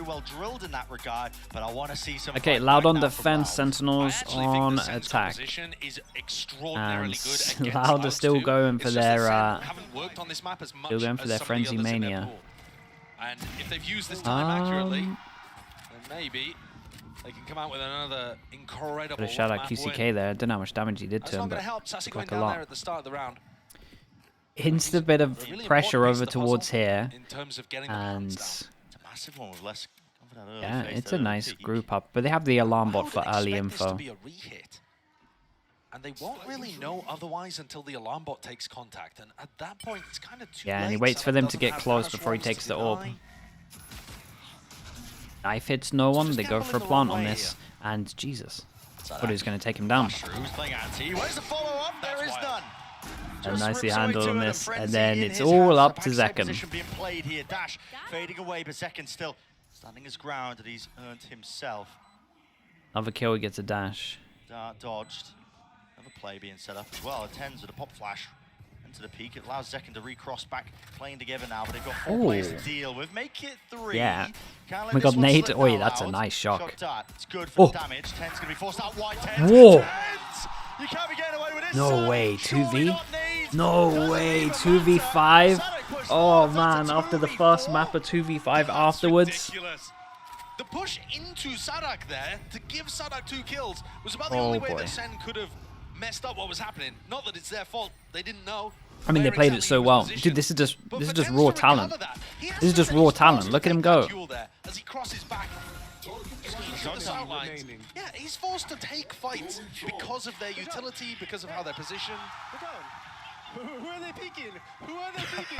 well drilled in that regard, but I want to see some. Okay, Loud on defense, Sentinels on attack. And Loud are still going for their Frenzy Mania. And if they've used this time accurately, then maybe they can come out with another incredible. Got a shout out QCK there. I don't know how much damage he did to him, but Sassy going like a down lot. there at the start of the round. Hints a bit of pressure over towards here, in terms of getting and It's a massive one with less. yeah, it's a nice group up. But they have the alarm bot for early info. Be a re-hit? And they won't really know otherwise until the alarm bot takes contact, and at that point it's kind of too late. Yeah, and he waits for them to get close before he takes the orb. Knife hits no one. They go for a plant on this, and Jesus, but who's going to take him down? Who's playing anti? Where's the follow-up? There is none. And nicely handled on this, and then it's all up to Zekken. Being played here. Dash fading away, but Zekken still standing his ground, and he's earned himself. Another kill, he gets a dash. Dodged. Another play being set up as well. It tends with a pop flash into the peak. It allows Zekken to recross back, playing together now, but they've got 4 players to deal with. Make it 3. Yeah. Oh my god, Nate. Oi, that's a nice shock. It's good for the damage. Ten's going to be forced out wide. Whoa. You can't be getting away with this. No way, 2v? No way, 2v5? Oh man, after the first map, a 2v5 afterwards. Ridiculous. The push into Sadak there to give Sadak 2 kills was about the only way that Sen could have messed up what was happening. Not that it's their fault, they didn't know. I mean, they played it so well. Dude, this is just raw talent. This is just raw talent. Look at him go. As he crosses back. Yeah, he's forced to take fights because of their utility, because of how they're positioned. Who are they peeking? Who are they peeking?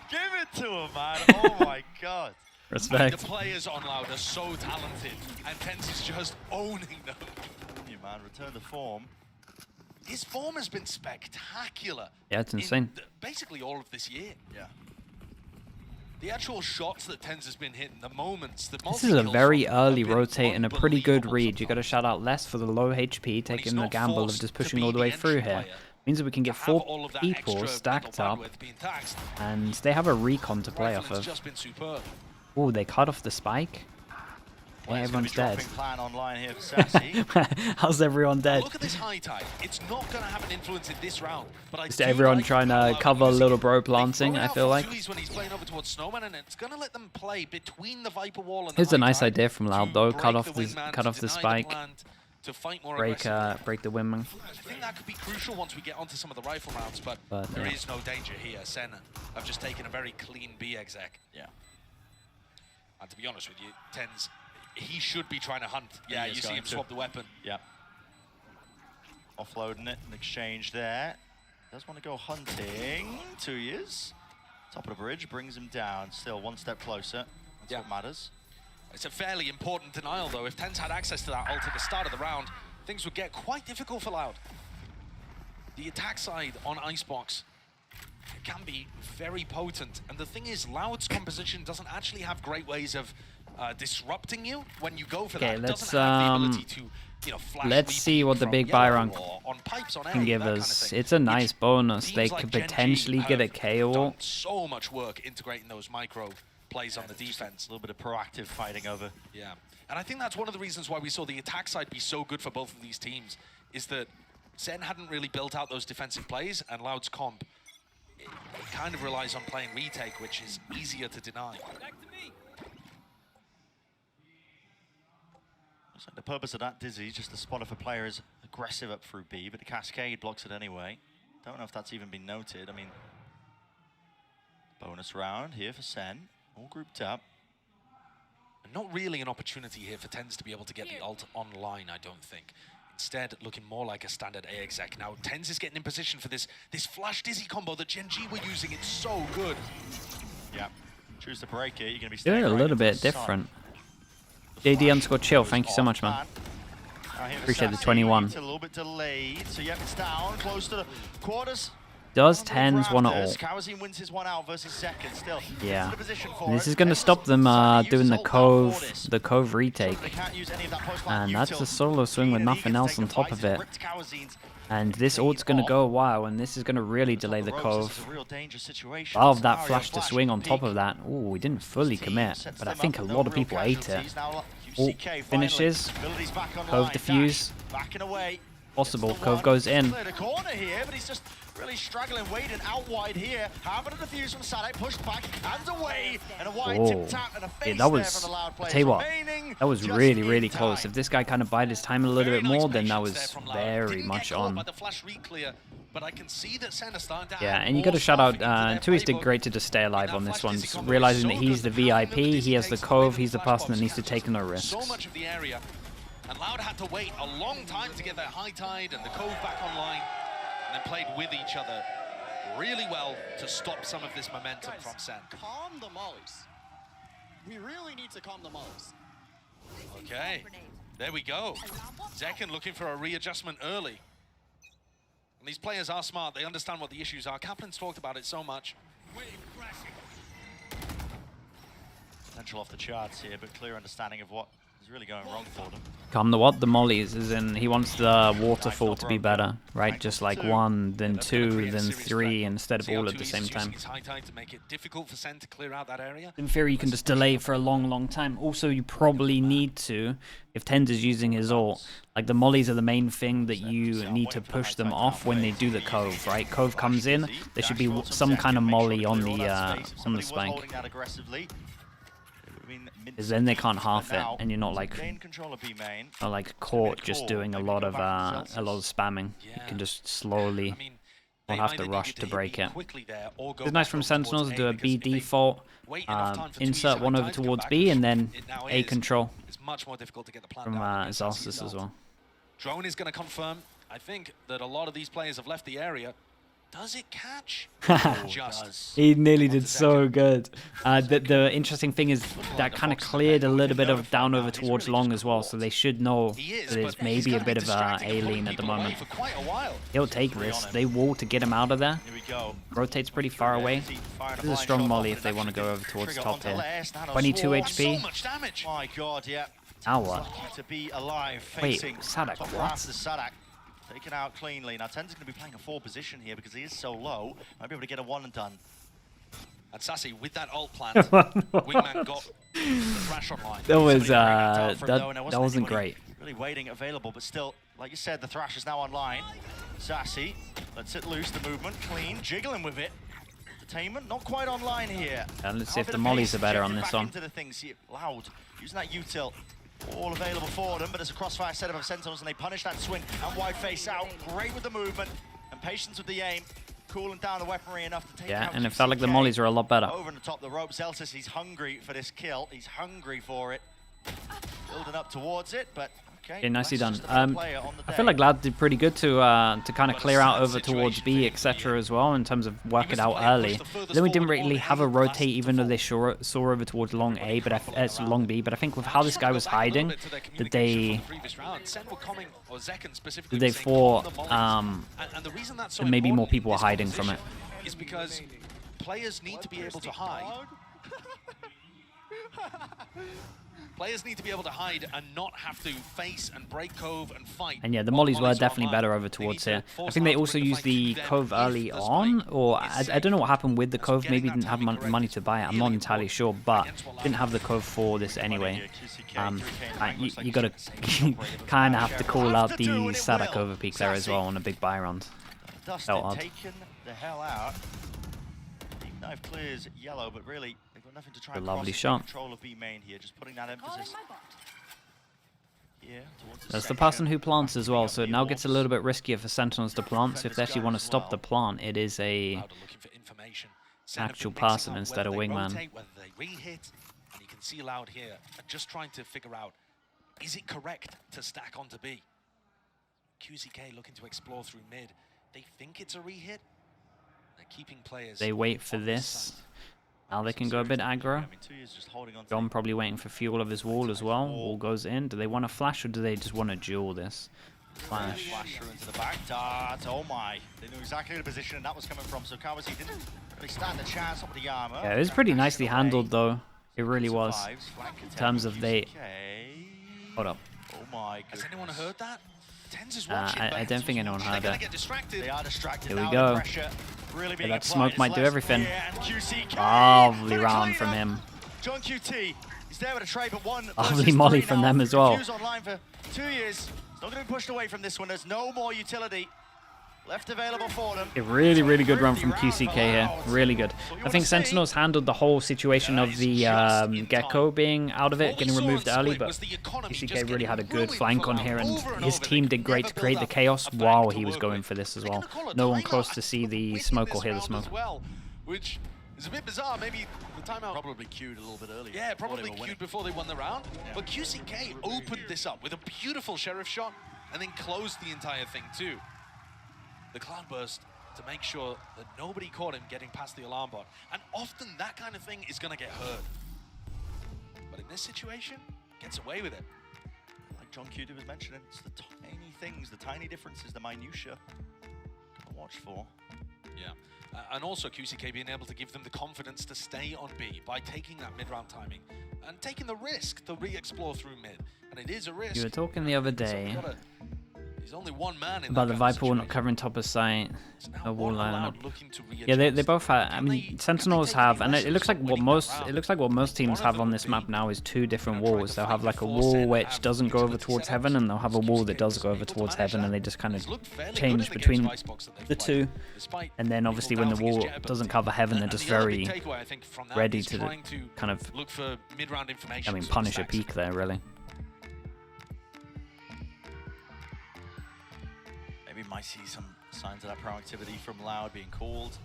Give it to him, man. Oh my god. Respect. The players on Loud are so talented, and Tense is just owning them. You man, return to form. His form has been spectacular. Yeah, it's insane. Basically all of this year. Yeah. The actual shots that Tense has been hitting, the moments, the This is a very early rotate and a pretty good read. You got to shout out Les for the low HP, taking the gamble of just pushing all the way through here. Means that we can get 4 people stacked up, and they have a recon to play off of. Oh, they cut off the spike. Yeah, everyone's dead. Plan online here for Sassy. How's everyone dead? Look at this high tide. It's not going to have an influence in this round, but just everyone trying to cover little bro planting, I feel like. When he's playing over towards Snowman, and it's going to let them play between the Viper wall and Here's a nice idea from Loud though. Cut off the spike. To fight more break the windman. I think that could be crucial once we get onto some of the rifle rounds, but there is no danger here. Sen have just taken a very clean B exec. Yeah. And to be honest with you, Ten's, he should be trying to hunt. Yeah, you see him swap the weapon. Yeah. Offloading it in exchange there. Does want to go hunting. 2 years. Top of the bridge brings him down. Still 1 step closer. That's what matters. It's a fairly important denial, though. If Ten's had access to that ult at the start of the round, things would get quite difficult for Loud. The attack side on Icebox can be very potent. And the thing is, Loud's composition doesn't actually have great ways of disrupting you when you go for that. It doesn't have the ability to, you know, flash. Let's see what the big Byron can give us. It's a nice bonus. They could potentially get a KO. So much work integrating those micro plays on the defense. A little bit of proactive fighting over. Yeah, and I think that's one of the reasons why we saw the attack side be so good for both of these teams, is that Sen hadn't really built out those defensive plays, and Loud's comp, it kind of relies on playing retake, which is easier to deny. So the purpose of that Dizzy is just to spot if a player is aggressive up through B, but the Cascade blocks it anyway. Don't know if that's even been noted. I mean, bonus round here for Sen. All grouped up. Not really an opportunity here for Tens to be able to get the ult online, I don't think. Instead, looking more like a standard A exec. Now, Tens is getting in position for this flash Dizzy combo that Gen G were using. It's so good. Yeah. Choose to break it. You're going to be doing a little bit different. JD_chill, thank you so much, man. Appreciate the 21. It's a little bit delayed, so yeah, it's down, close to the quarters. Does Tens want to ult? Kawazin wins his one out versus second still. Yeah. And this is going to stop them doing the cove retake. And that's a solo swing with nothing else on top of it. And this ult's going to go a while, and this is going to really delay the cove. Love that flash to swing on top of that. Ooh, we didn't fully commit, but I think a lot of people ate it. Ult finishes. Cove defuse. Possible. Cove goes in. Really struggling, waiting out wide here. Having a defuse from Sadek, pushed back and away, and a wide tip tap and a face that was, there from the Loud players. I'll tell you what, that was really, really close. If this guy kind of bided his time a little bit more, then that was very much on. Yeah, and you got to shout out, Tui's did great to just stay alive on this one, just realizing that he's the VIP, he has the cove, he's the person that needs to take no risks. So much of the area, and Loud had to wait a long time to get their high tide and the cove back online. And then played with each other really well to stop some of this momentum from Sen. Calm the mollies. We really need to calm the mollies. Okay, there we go. Zekken looking for a readjustment early. And these players are smart. They understand what the issues are. Kaplan's talked about it so much. Potential off the charts here, but clear understanding of what is really going wrong for them. Calm the what? The mollies, as in he wants the waterfall to be better, right? Just like 1, then 2, then 3, instead of all at the same time. In theory, you can just delay for a long, long time. Also, you probably need to, if Tens is using his ult, like the mollies are the main thing that you need to push them off when they do the cove, right? Cove comes in, there should be some kind of molly on the spike. Because then they can't half it, and you're not like caught just doing a lot of spamming. You can just slowly, not have to rush to break it. It's nice from Sentinels to do a B default, insert one over towards B, and then A control from Zalsis as well. Drone is going to confirm. I think that a lot of these players have left the area. Does it catch? He nearly did so good. The interesting thing is that kind of cleared a little bit of down over towards long as well, so they should know that there's maybe a bit of a lean at the moment. He'll take this. They wall to get him out of there. Rotates pretty far away. This is a strong molly if they want to go over towards top here. 22 HP. My God, yeah. Now what? Wait, Sadek, what? Taken out cleanly. Now Tens is going to be playing a 4 position here because he is so low. Might be able to get a 1 and done. And Sassy with that ult plant, Wingman got the thrash online. That was that wasn't great. Really waiting available, but still, like you said, the thrash is now online. Sassy lets it loose. The movement clean, jiggling with it. Entertainment not quite online here. And let's see if the mollies are better on this one. Loud using that util. All available for them, but there's a crossfire setup of Sentinels, and they punish that swing and wide face out. Great with the movement and patience with the aim, cooling down the weaponry enough to take out. And it felt like the mollies were a lot better. Over on the top of the rope, Zelsis, he's hungry for this kill. He's hungry for it. Building up towards it, but okay, nicely done. I feel like Loud did pretty good to kind of clear out over towards B, etc. as well, in terms of work it out early. Then we didn't really have a rotate, even though they saw over towards long A, but long B. But I think with how this guy was hiding, that they thought that maybe more people were hiding from it. Is because players need to be able to hide. Players need to be able to hide and not have to face and break cove and fight. And yeah, the mollies were definitely better over towards here. I think they also used the cove early on, or I don't know what happened with the cove. Maybe didn't have money to buy it. I'm not entirely sure, but didn't have the cove for this anyway. You got to kind of have to call out the Sadek overpeak there as well on a big buy round. Felt odd. The hell out. Knife clears yellow, but really they've got nothing to try and lovely shot. Control of B main here, just putting that emphasis here towards That's the person who plants as well, so it now gets a little bit riskier for Sentinels to plant. So if they actually want to stop the plant, it is a actual person instead of Wingman. Whether they re-hit, and you can see Loud here, just trying to figure out, is it correct to stack onto B? QZK looking to explore through mid. They think it's a re-hit. Keeping players. They wait for this. Now they can go a bit aggro. John probably waiting for fuel of his wall as well. Wall goes in. Do they want to flash or do they just want to duel this? Flash. Flash through into the back. Dart. Oh my. They knew exactly the position that was coming from. So Kawasi didn't really stand a chance up with the armor. Yeah, it was pretty nicely handled though. It really was. Survives. Flank In attempt terms from of they. QCK. Hold up. Oh my Has goodness. anyone heard that? Tens is watching, I don't think anyone heard they're that. gonna get distracted. They are distracted. Here we now. go. The pressure really being that applied. smoke It's might do left everything. here, and QCK Lovely for the round from cleanup. him. John QT. He's there with a trade, but one. Lovely versus molly three from now. them as well. Refuse online for 2 years. He's not going to be pushed away from this one. There's no more utility left available for them. A really, really good run from QCK here. Really good. I think Sentinels handled the whole situation of the Gecko being out of it, getting removed early, but QCK really had a good flank on here, and his team did great to create the chaos while he was going for this as well. No one close to see the smoke or hear the smoke. Which is a bit bizarre. Maybe the timeout Probably queued a little bit earlier. Yeah, before they probably were winning. queued before they won the round. But QCK opened this up with a beautiful Sheriff shot and then closed the entire thing too. The Cloudburst to make sure that nobody caught him getting past the alarm bot. And often that kind of thing is going to get hurt. But in this situation, gets away with it. Like John QT was mentioning, it's the tiny things, the tiny differences, the minutiae to watch for. Yeah. And also QCK being able to give them the confidence to stay on B by taking that mid-round timing and taking the risk to re-explore through mid. And it is a risk. You were talking the other day He's only one man in about the that kind of Viper wall not situation. covering top of sight. So now No wall one line allowed up. looking to Yeah, they readjust. both have. I Can mean, they Sentinels take have, any and it looks like lessons what from most winning that it looks like what most teams One of have them on would this map be, now is two different you know, trying walls. to They'll fight have like a before wall Sen which have doesn't go over utility towards setups. heaven, and they'll have a wall that does QCK go over was able to towards manage heaven, and that. they just kind He's of looked fairly good change in the games between of Icebox that they've the played, two. despite And then obviously when the people wall doubting his jet doesn't ability. cover heaven, they're And just the other very big takeaway, I think, from that ready is to trying to kind of, look for mid-round information. I mean, so the punish a stacks. peak there, really. Maybe might see some signs of that proactivity from Loud being called.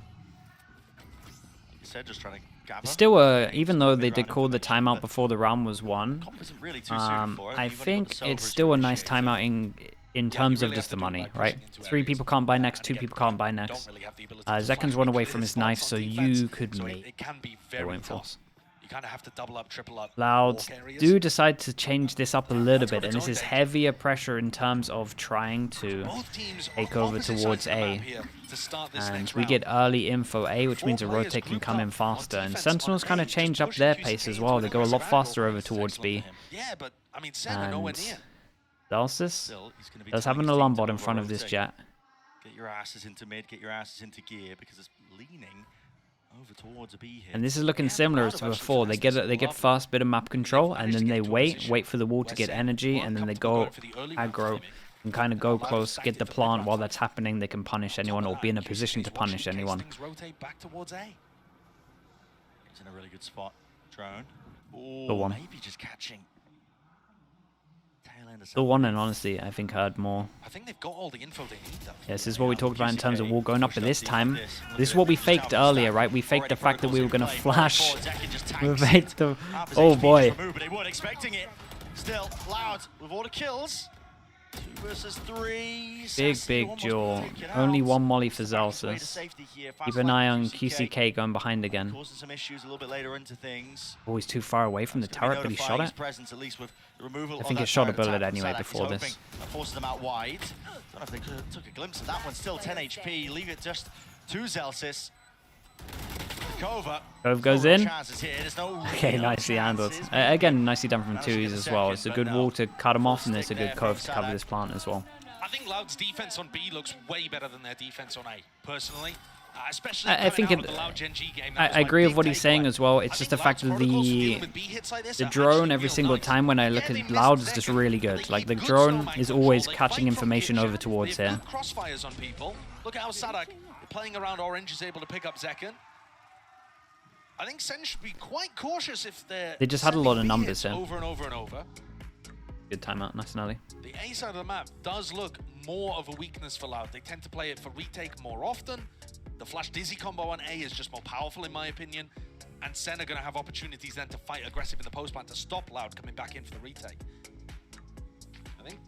Like you said, just trying to gather. Still, even though they did call the timeout before the round was won, Comp isn't really too suited for it. I You've only got the think silver it's as still your a nice initiator. timeout in terms really of have just to the do it money, by right? pushing into 3 areas. people can't buy And next, 2 again, people can't buy don't next. really have the ability to Zekan's flash run with away clear from his spots knife, on so defense, you could so make it can be the very win tough. force. You kind of have to double up, triple up. Loud walk areas. do decide to change this up a little That's bit, what and it's this is all heavier pressure in terms of trying to Both teams take on over opposite towards sides of the A. map here to start this And next we round. get early info A, which Four means a players rotate can grouped come up in on faster, and defense Sentinels on kind A, of just change up pushing their QCK pace as into well. an They go a lot aggressive faster angle. over towards B. Yeah, but I mean, Sen nowhere And near. Dalsis Still, he's gonna be does have telling an his alarm team to bot in move front over of this rotate. jet. Get your asses into mid, get your asses into gear, because it's leaning over towards a B here. And this is looking similar to before. They get first bit of map control, and then they wait for the wall to get energy, and then they go aggro and kind of go close, get the plant while that's happening. They can punish anyone or be in a position to punish anyone. Things rotate back towards A. He's in a really good spot. Drone. The one. Maybe just catching. Tail end of The one, and honestly, I think heard more. I think they've got all the info they need, though. Yeah, this is what we talked about in terms of wall going up, but this time, this is what we faked earlier, right? We faked the fact that we were going to flash. We faked the... Oh boy. But they weren't expecting it. Still, Loud with all the kills. 2 versus 3. Big duel. Only one molly for Zalsis. Keep an eye on QCK going behind again. Causing some issues a little bit later into things. Oh, he's too far away from the turret, but he shot it. I think he shot a bullet anyway before this. That forces them out wide. Don't know if they took a glimpse of that one. Still 10 HP. Leave it just to Zelsis. Cove goes in. Okay, nicely handled. Again, nicely done from twos as well. It's a good wall to cut him off, and it's a good cove to cover this plant as well. I think Loud's defense on B looks way better than their defense on A, personally. Especially I think coming out of the Loud Gen G game. I agree with what he's saying as well. It's just the fact that the drone every single time when I look at Loud is just really good. Like the drone is always catching information over towards here. Crossfires on people. Look at how Sadak, playing around orange, is able to pick up Zekan. I think Sen should be quite cautious if they're... They just had a lot of numbers here. Over and over and over. Good timeout, nice and early. The A side of the map does look more of a weakness for Loud. They tend to play it for retake more often. The Flash Dizzy combo on A is just more powerful in my opinion. And Sen are going to have opportunities then to fight aggressive in the post plant to stop Loud coming back in for the retake. I think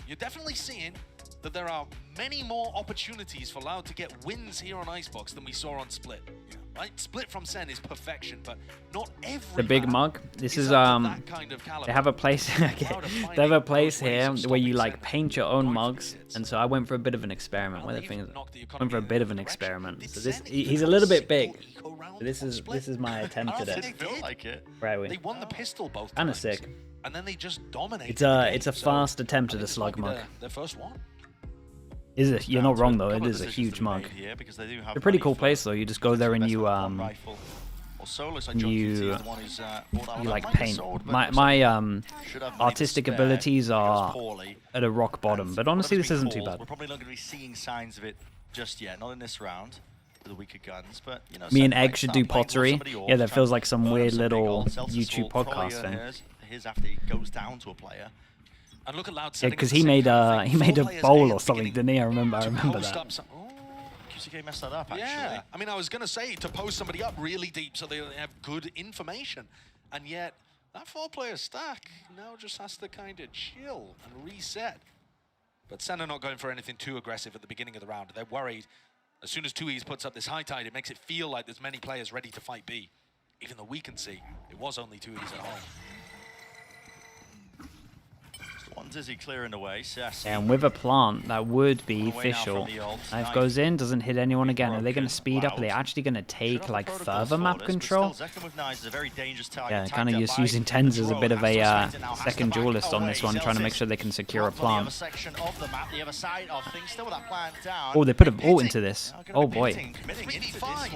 you're definitely seeing that there are many more opportunities for Loud to get wins here on Icebox than we saw on Split. Yeah. right? Split from Sen is perfection, but not every The big map mug. This is up to that kind of caliber. they have a place. They have a place here where you like paint your own mugs, and so I went for a bit of an experiment. Where the thing is, went for a bit of an experiment. So this he's a little bit big. So this is my attempt at it. Right, They won the pistol both kind of times, sick. and then they just dominated. It's a fast attempt at a slug mug. Their first one. Is it? You're not wrong though. It is a huge mug. It's a pretty cool place though. You just go there and you like paint. My artistic abilities are at a rock bottom, but honestly this isn't too bad. We're probably not going to be seeing signs of it just yet, not in this round. The weaker guns, but you know, Me and Egg should do pottery. Yeah, that feels like some weird little YouTube podcast thing. His after he goes down to a player. And look at Loud Yeah, because he made a bowl or something, didn't he? I remember that. QCK messed that up, actually. Yeah, I mean, I was going to say to post somebody up really deep so they have good information. And yet, that 4-player stack now just has to kind of chill and reset. But Sen are not going for anything too aggressive at the beginning of the round. They're worried. As soon as 2Es puts up this high tide, it makes it feel like there's many players ready to fight B. Even though we can see it was only 2Es at home. One Dizzy clearing away. And with a plant, that would be official. Knife goes in, doesn't hit anyone again. Are they going to speed up? Are they actually going to take like further map control? Yeah, kind of just using Tens as a bit of a second duelist on this one, trying to make sure they can secure a plant. Oh, they put an ult into this. Oh boy.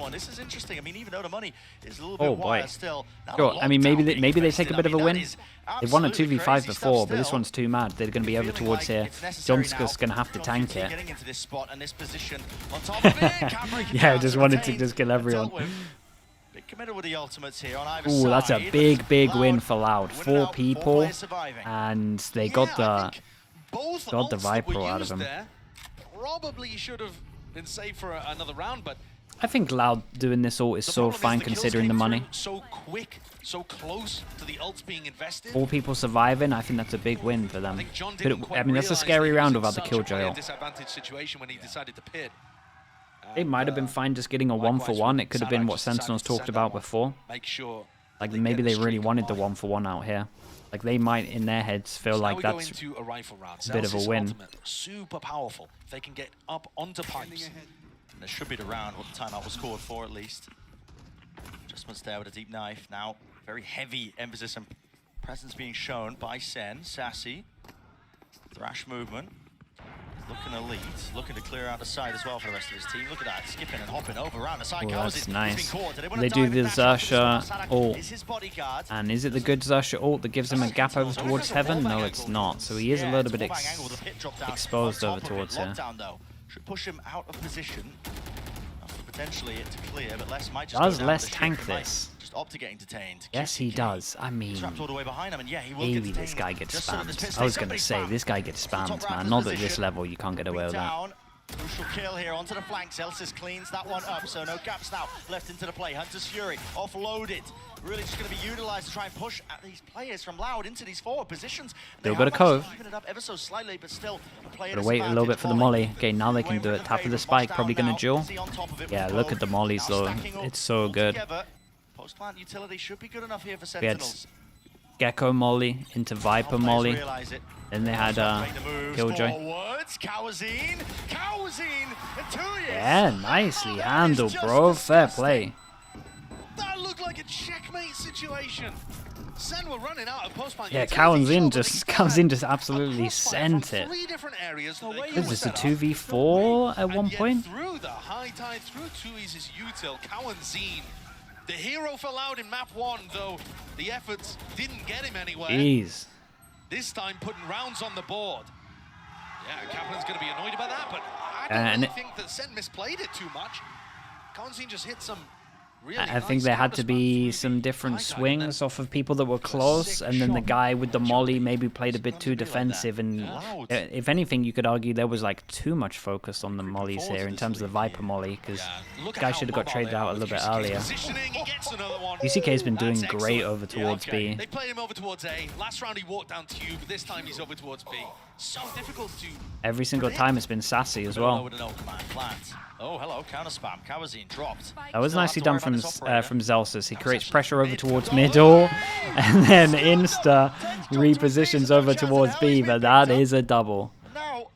This is interesting. I mean, even though the money is a little Oh bit boy. wire still. Sure. I mean, maybe they take a bit of a win. They've won a 2v5 before, but this one's too mad. They're going to be over towards here. Jomska's going to have to tank it. Yeah, I just wanted to just kill everyone. Ooh, that's a big win for Loud. 4 people, and they got the Viper out of him. Probably should have been saved for another round, but I think Loud doing this ult is so fine considering the money. So quick, so close to the ults being invested. 4 people surviving, I think that's a big win for them. I mean, that's a scary round without the killjoy ult. It might have been fine just getting a 1-for-1. It could have been what Sentinels talked about before. Like maybe they really wanted the 1-for-1 out here. Like they might in their heads feel like that's a bit of a win. Super powerful. If they can get up onto pipes. And this should be the round what the timeout was scored for, at least. Adjustments there with a deep knife. Now, very heavy emphasis and presence being shown by Sen. Sassy. Thrash movement. Looking elite. Looking to clear out the side as well for the rest of his team. Look at that. Skipping and hopping over around the side. Oh, that's nice. They do the Xerxia ult. And is it the good Xerxia ult that gives him a gap over towards heaven? No, it's not. So he is a little bit exposed over towards here. Should push him out of position. Potentially it to clear, but Les might just does Les tank this? Just opt to getting detained. Yes, he does. I mean, trapped all the way behind him, and yeah, he will maybe this guy gets spammed. I was going to say, this guy gets spammed, man. Not at this level, you can't get away with that. Crucial kill here onto the flanks. Elsis cleans that one up, so no gaps now left into the play. Hunter's Fury offloaded. Really just going to be utilized to try and push at these players from Loud into these forward positions. Still got a cove. Even it up ever so slightly, but still Gotta wait a little bit for the molly. Okay, now they can do it. Tap of the spike, probably gonna duel. Yeah, look at the mollies though. It's so good. Post-plant utility should be good enough here for We had Sentinels. Gecko molly into Viper molly. Then they had Killjoy. Yeah, nicely handled, bro. Fair play. That looked like a checkmate situation. Sen were running out of post-plant. Yeah, comes in just absolutely sent it. Is this a 2v4 at one point? Through the high tide, through 2Es' util, Cowanzine. The hero for Loud in map 1, though the efforts didn't get him anywhere. Jeez. This time putting rounds on the board. Yeah, Kaplan's going to be annoyed about that, but I don't really think that Sen misplayed it too much. Cowanzine just hit some really I think there had to be some different swings off of people that were close, and then the guy with the molly maybe played a bit too defensive, and if anything you could argue there was like too much focus on the mollies here in terms of the Viper molly, because the guy should have got traded out a little bit earlier. UCK's been doing great over towards B. They played him over towards A. Last round he walked down Tube, this time he's over towards B. So difficult to... Every single time it's been Sassy as well. Oh, hello, counter spam. Kawazine dropped. That was Still have nicely to done worry from about this operator. Zelsis. He creates actually pressure over mid. towards Oh, middle, hey! and then Sentinels insta Ten's got repositions 2 over chance in towards hell. B, He's but been that picked is up. a double. And now,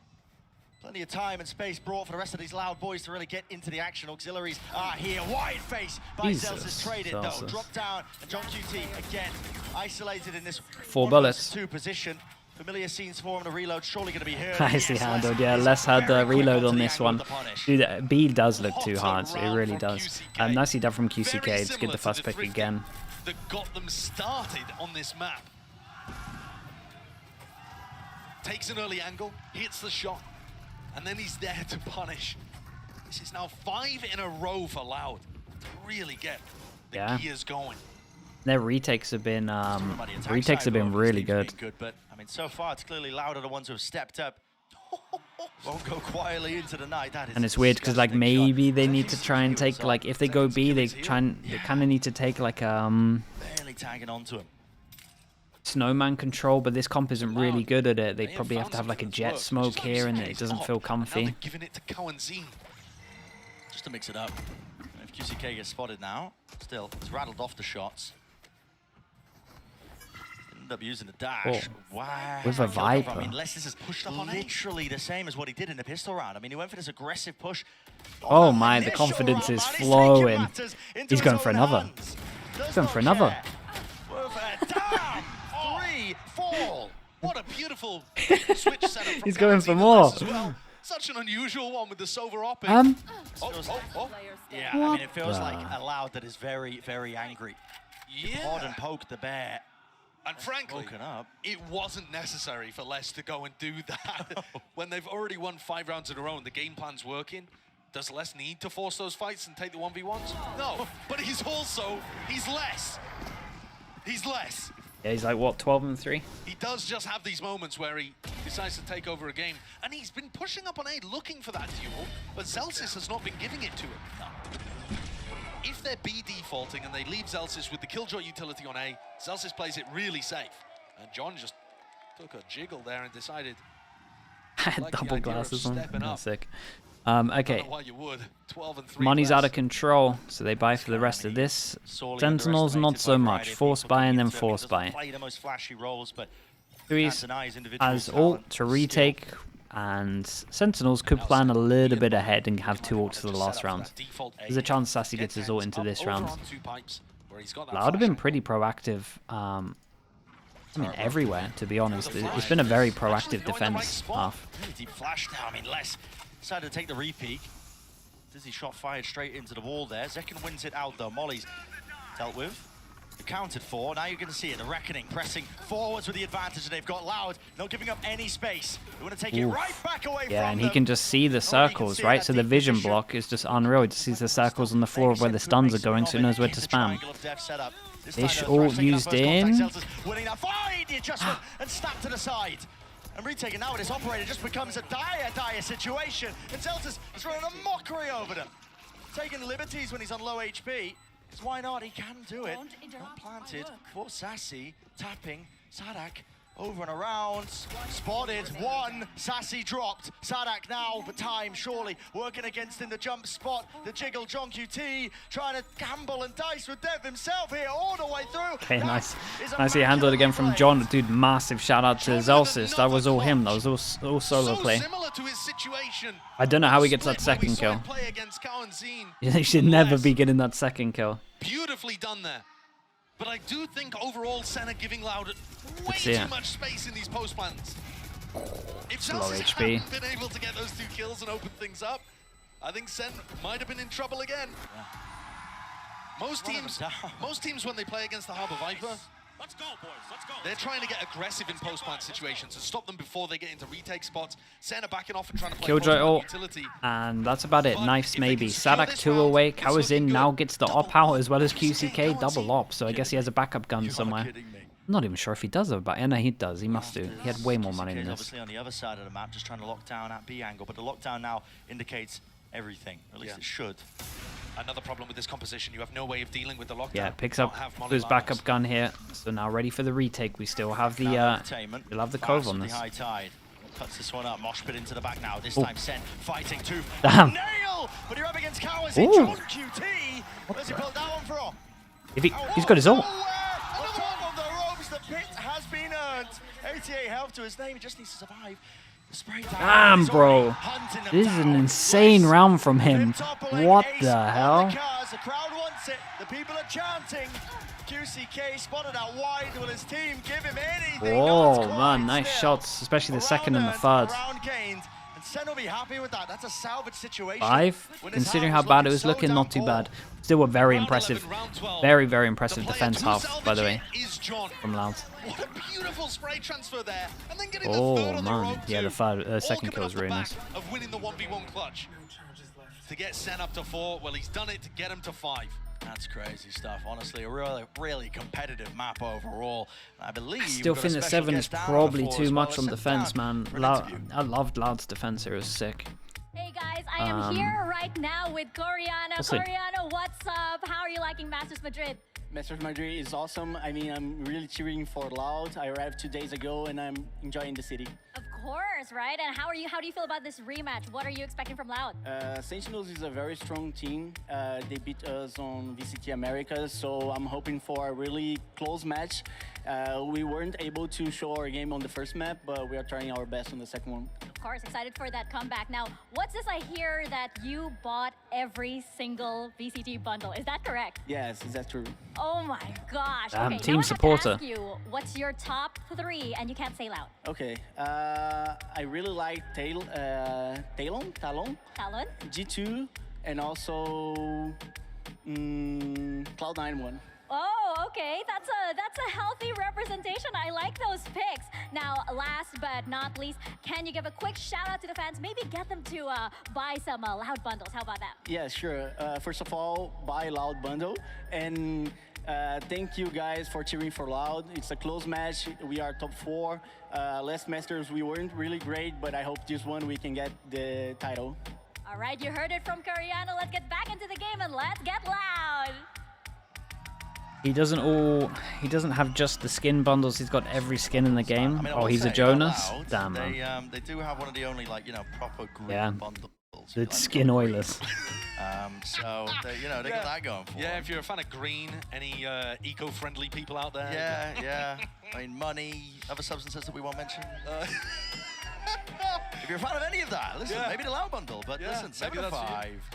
plenty of time and space brought for the rest of these loud boys to really get into the action. Auxiliaries are here. Wide face by Jesus, Zelsis traded though. Zelsis. Drop down, and John QT again isolated in this 4 1 bullets. versus 2 position. Familiar scenes for him. The reload surely going to be heard. Nicely Yes, handled. Les Yeah, is Les had the very quick reload onto on the this angle one. of the punish. Dude, B does look too What a hard. It round really from does. QCK. Nicely done from Very QCK to get similar the to first the pick 3 again. that got them started on this map. Takes an early angle, hits the shot, and then he's there to punish. This is now 5 in a row for Loud to really get the gears going. Their retakes have been Everybody attack retakes side, have been though, really these good. teams being but I mean, so far it's clearly Loud are the ones who have stepped up. Won't go quietly into the night. That is And it's weird because like disgusting shot. maybe they need to Sentinels try and heals take up. like if they go B they Sentinels try and they kind of need to take like barely tagging onto him. snowman control, but this comp isn't really good at it. They They probably have found to have like a something jet that's smoke worked. Just here and like it doesn't top, feel and now comfy. they're giving it to Kawazine. Just to mix it up. And if QCK gets spotted now, still, it's rattled off the shots. Ended up using the dash. Wow. With a Viper. I mean, Les, this is Pushed up on A. literally the same as what he did in the pistol round. I mean, he went for this aggressive push. Oh On that my, the initial confidence run, is man. He's taking flowing. matters into He's his going for own another. hands. Does He's going not for another. care. With a damn 3 fall. What a beautiful switch setup from He's going for Kawazine more. as well. Such an unusual one with the Sova Op. Yeah, I mean, it feels the- like a Loud that is very, very angry. Pod and poke the bear. And frankly, Woken up. it wasn't necessary for Les to go and do that. When they've already won 5 rounds in a row and the game plan's working, does Les need to force those fights and take the 1v1s? No, but he's Les. He's Les. Yeah, he's like what, 12-3? He does just have these moments where he decides to take over a game. And he's been pushing up on A looking for that duel, but Zelsis has not been giving it to him. If they're B defaulting and they leave Zelsis with the Killjoy utility on A, Zelsis plays it really safe. And John just took a jiggle there and decided, Had like the double idea of glasses on. stepping That's up. sick. I don't Okay, know why you would. 12 and 3 money's less. out of control, so they buy for the rest of this. Sorely Sentinels not underestimated so by much. variety of Force people buy and then coming into him. He force doesn't buy. play the most flashy roles, but Threes can't deny his individual as talent, ult to retake, and Sentinels could plan a little bit ahead and have 2 ults for the last round. There's a chance Sassy gets his ult into this round. Loud have been pretty proactive. I mean, everywhere, to be honest. It's been a very proactive defense half. Really deep flash now. I mean, Les decided to take the re-peek. Dizzy shot fired straight into the wall there. Zekin wins it out though. Molly's dealt with. Accounted for. Now you're going to see it. The Reckoning pressing forwards with the advantage they've got. Loud, not giving up any space. They want to take it right back away Yeah, from and them. he can just see the circles, right? So the vision block is just unreal. He just sees the circles on the floor of where the stuns are going, so he knows where to spam. Ish ult used in. Winning that fight, the adjustment and snap to the side. And retaking now with this operator just becomes a dire situation. And Zelsis is running a mockery over them. Taking liberties when he's on low HP. Because why not? He can do it. Not planted for Sassy. Tapping. Sadak over and around. Spotted. 1. Sassy dropped. Sadak now, but time surely working against in the jump spot. The jiggle, John QT trying to gamble and dice with Dev himself here all the way through. Okay, That nice. is Nicely handled again from immaculately John. Dude, massive shout out to Zelsis. That was all him. That was all solo so play. similar to his situation. I don't know how he gets that Split where we second saw him kill. play against Kawazine. They should never be getting that second kill. Beautifully done there. But I do think overall Senna giving Loud way see too it. much space in these post plans. If Low Zelsis HP. hadn't been able to get those 2 kills and open things up, I think Sen might have been in trouble again. Most teams when they play against the Harbor Viper, Let's go, boys. Let's go. they're trying to get aggressive in post plant situations and stop them before they get into retake spots. Senna backing off and trying to play Killjoy post-plant ult. utility. And that's about it. But Knives if they maybe. can secure Sadak this 2 round, away. it's Kawazin looking now good. gets the Double op out as well as QCK, QCK. Double Kawazin. op. So I guess he has a backup gun somewhere. kidding me. I'm not even sure if he does have a back. Yeah, no, he does. He must do. He had way more money than QCK is this. obviously on the other side of the map, just trying to lock down at B angle, but the lockdown now indicates everything. At least Yeah. it should. Another problem with this composition, you have no way of dealing with the lockdown. Yeah, picks You up don't have Molly his lineups. backup gun here. So now ready for the retake. We still have the Entertainment. we'll have the Fast cove on with this. the high tide. Cuts this one up. Mosh pit into the back now. This Oh. time Sen fighting too. Damn. Nails kill, but you're up against cowards. Ooh. John QT. Where's he pulled that one from? If he's got his ult. On top of the ropes, the pit has been earned. 88 health to his name, he just needs to survive. The spray down. Damn, He's bro. already hunting them This is an down. insane round from him. Toppling What ace the on hell? The cars. The crowd wants it. The people are chanting. QCK spotted out wide. Will his team give him anything? Oh Not man, quite nice still. shots, especially the A second and the round third. earned, a round gained. And Sen will be happy with that. That's a salvage situation. 5, When his considering half how bad it was so looking, damn not too poor. bad. Still a very Round impressive, 11, round 12. very impressive The player defense to half, by the salvage way, it is John. from Loud. What a beautiful spray transfer there, and then getting Oh, the third on the man. rope Yeah, too. the third- All second coming kill was off the really back nice. Of winning the 1v1 clutch. To get Sen up to 4, well, he's done it to get him to 5. That's crazy stuff. Honestly, a really competitive map overall. I believe. Still we've got a think the special 7 is guest down probably before too as well. much on Let's defense, send down man. for an interview. I loved Loud's defense here, it was sick. Hey guys, I am here right now with Coriano. We'll see. Coriano, what's up? How are you liking Masters Madrid? Masters Madrid is awesome. I mean, I'm really cheering for Loud. I arrived 2 days ago and I'm enjoying the city. Of course, right? And how do you feel about this rematch? What are you expecting from Loud? Sentinels is a very strong team. They beat us on VCT Americas, so I'm hoping for a really close match. We weren't able to show our game on the first map, but we are trying our best on the second one. Of course, excited for that comeback. Now, what's this I hear that you bought every single VCT bundle? Is that correct? Yes, is that true? Oh my gosh. Damn, okay, team now I have supporter. to ask you, what's your top 3? And you can't say Loud. Okay. I really like Talon, Talon? G2, and also Cloud9 one. Oh, okay. That's a healthy representation. I like those picks. Now, last but not least, can you give a quick shout out to the fans? Maybe get them to buy some Loud bundles. How about that? Yeah, sure. First of all, buy Loud bundle, and thank you guys for cheering for Loud. It's a close match. We are top 4. Last Masters we weren't really great, but I hope this one we can get the title. All right, you heard it from Coriano. Let's get back into the game and let's get loud. He doesn't have just the skin bundles, he's got every skin in the game. I mean, I Oh, will he's a say, Jonas? Loud, Damn, man. they do have one of the only, like, proper green Yeah. bundles. The skin Oilers. So, they got that going for Yeah, them. if you're a fan of green, any eco-friendly people out there? Yeah. I mean, money, other substances that we won't mention. If you're a fan of any of that, listen, Yeah. maybe the Loud bundle, but Yeah, listen, 7 maybe to that's 5.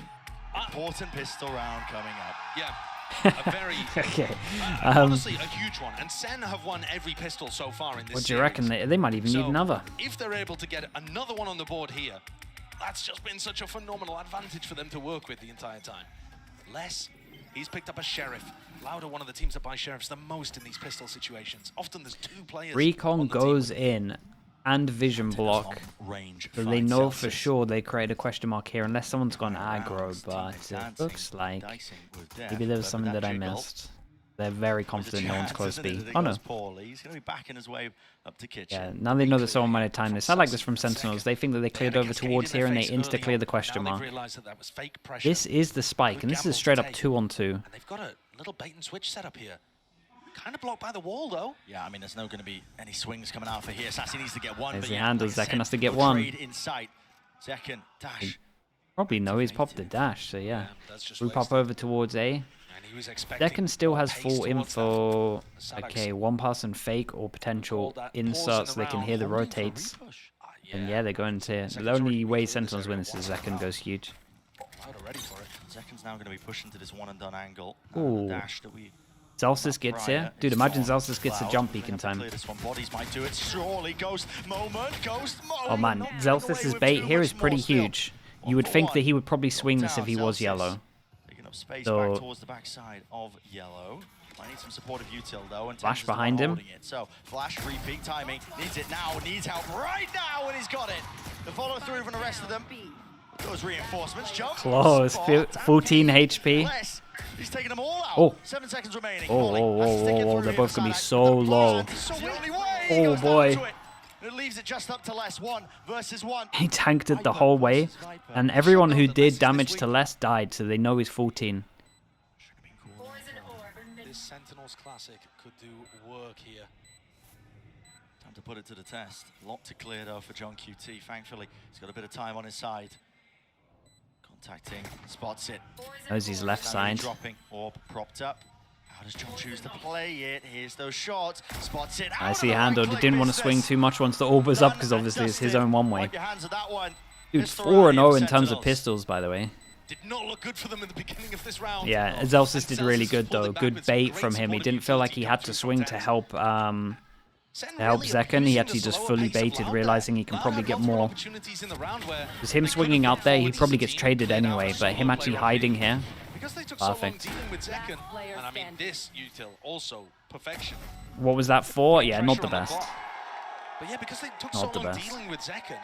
Important pistol round coming up. Yeah. A very, Okay. honestly, a huge one. And Sen have won every pistol so far in this What do you reckon? series. They might even need So, another. If they're able to get another one on the board here, that's just been such a phenomenal advantage for them to work with the entire time. Les, he's picked up a Sheriff. Loud are one of the teams that buy Sheriffs the most in these pistol situations. Often there's 2 players. Recon on the goes team. in and vision block. Range. So they know for sure they create a question mark here unless someone's gone aggro, but it looks like maybe there was something that I missed. They're very confident no one's close B. Oh no. He's going to be backing his way up to kitchen. Yeah, now they know that someone might have timed this. I like this from Sentinels. They think that they cleared over towards here and they insta-clear the question mark. This is the spike, and this is straight up 2-on-2. And they've got a little bait and switch set up here. Kind of blocked by the wall, though. Yeah, I mean, there's no going to be any swings coming out for here. Sassy needs to get one. There's But the yeah, handle. like I Zekken said, has to get no one. trade in sight. Zekken, dash. Probably no, he's popped the dash, so yeah. That's just We pop wasted. over towards A. And he was expecting Zekken still has pace full towards info. that. Okay, one person fake or potential Called that insert pause so in they the can round, hear the Holding for rotates. repush. And yeah, they're going to. The Zekken's only already way moved Sentinels this win area. this is Wow. Zekken goes huge. Loud are ready for it. Zekken's now going to be pushed into this one and done angle. Ooh. The dash that we Zelsis gets here. Dude, imagine Zelsis gets a Cloud. jump peek in They have to time. clear this one. Bodies might do it. Surely, Ghost moment. Oh man, not getting Zelsis' away with bait too here much is pretty more still. huge. You would think that he would probably swing this if he was Zelsis yellow. Picking up space So- back towards the backside of yellow. I need some supportive util though. And Flash Tens is the one behind him. holding it. So flash repeat timing. Needs it now. Needs help right now, and he's got it. The follow through from the rest of them. Those reinforcements. Jump. Close. Spot, 14 and HP. Less. He's taking them all out. Oh. 7 seconds remaining. Oh, Molly whoa, has to whoa, stick it whoa, through they're the both other gonna be side. so The low. plan is so the only way. He Oh, goes down boy. to it. It leaves it just up to Les. 1 versus 1. He tanked it the whole way, and everyone who did damage to Les died, so they know he's 14. This Sentinels Classic could do work here. Time to put it to the test. Lot to clear though for John QT. Thankfully, he's got a bit of time on his side. Contacting, spots it. Knows he's left side. Dropping, orb propped up. How does John choose to play it? Here's those shots. Spots it. Nicely handled. He didn't want to swing too much once the orb was up because obviously it's his own one way. Dude, 4-0 in terms of pistols, by the way. Did not look good for them in the beginning of this round. Yeah, Zelsis did really good though. Good bait from him. He didn't feel like he had to swing to help Zekken. He actually just fully baited, realizing he can probably get more. Because him swinging out there, he probably gets traded anyway, but him actually hiding here, perfect. And I mean, this util also perfection. What was that for? Yeah, not the best. But yeah, because they took Not so the long best. dealing with Zekken,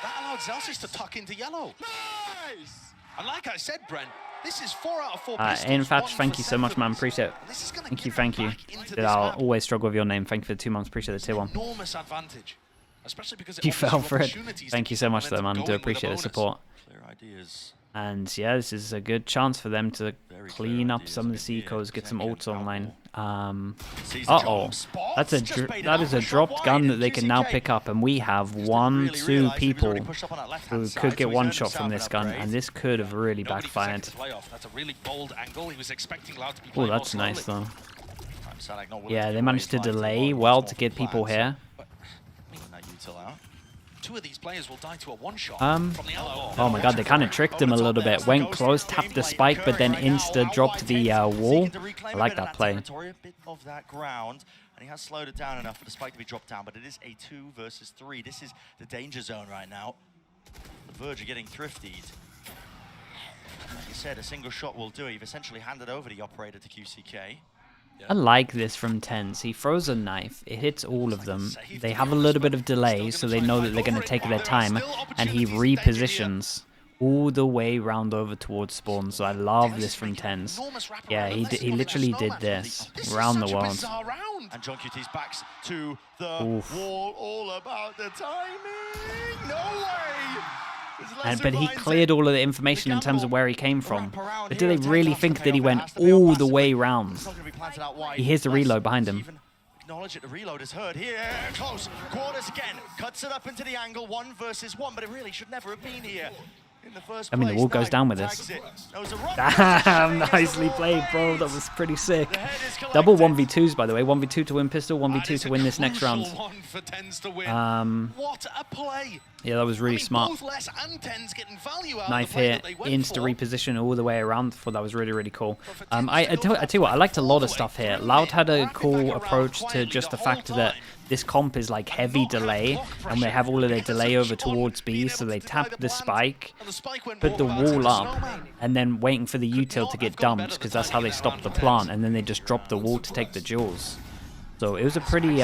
that allowed Zelsis to tuck into yellow. Nice! And like I said, Brent, this is 4 out of 4 pistols. Infatch, thank you so much, man. Appreciate it. This is gonna Thank you, get thank you. back into Dude, this I'll map. always struggle with your name. Thank you for the 2 months. Appreciate the tier 1. Enormous advantage, especially because it You offers fell for it. opportunities to Thank you keep so the much though, momentum man. Do going with a appreciate the bonus. support. Clear ideas. And yeah, this is a good chance for them to Very clean clear up ideas some of the of C-codes, get some Zekken ults online. Sees a Uh-oh. jump, spots, That's a just baited that out is for a shot dropped wide, gun and that they can now QCK pick up, and we have just didn't 1, really 2 realise that he was people already pushed up on that left-hand who side, could so get he's one earned shot from himself this an gun, upgrade. and this could have really Nobody for backfired. Zekken to play off. That's a really bold angle. He was expecting Loud to be Oh, playing that's more nice slowly. though. Sadak not willing Yeah, to they give managed to away his life delay once well more to for get the people plan, here. so pulling that util out. 2 of these players will die to a one-shot Um, from the elbow. Oh my god, they kind of tricked him a little bit. Went close, tapped the spike, but then insta-dropped the wall. I like that play. A bit of that ground, and he has slowed it down enough for the spike to be dropped down, but it is a 2 versus 3. This is the danger zone right now. The Verge are getting thriftied. Like you said, a single shot will do it. You've essentially handed over the operator to QCK. I like this from Tens. He throws a knife, it hits all of them. They have a little bit of delay, so they know that they're going to take their time, and he repositions all the way round over towards spawn. So I love this from Tens. Yeah, he literally did this around the world. And John QT's backs to the Oof. wall, all about the timing. No way! But he cleared all of the information in terms of where he came from. But do they really think that he went all the way round? He hears the reload behind him. Acknowledge it, the reload is heard here, close, quarters again, cuts it up into the angle, 1 versus 1, but it really should never have been here in the first I mean, the place. wall goes Now down with tags this. it. That was a run. Damn, nicely played, bro. That was pretty sick. Double 1v2s, by the way. 1v2 to win pistol, 1v2 to win this next round. What a play! Yeah, that was really smart. Both Les and Tens getting value out of Knife the play here, that they went insta for. reposition all the way around. Thought that was really, really cool. I tell you what, I liked a lot of stuff here. Loud had a cool approach to just the fact that this comp is like heavy delay, and they have all of their delay over towards B, so they tap the spike, put the wall up, and then waiting for the util to get dumped, because that's how they stop the plant, and then they just drop the wall to take the jewels. So it was a pretty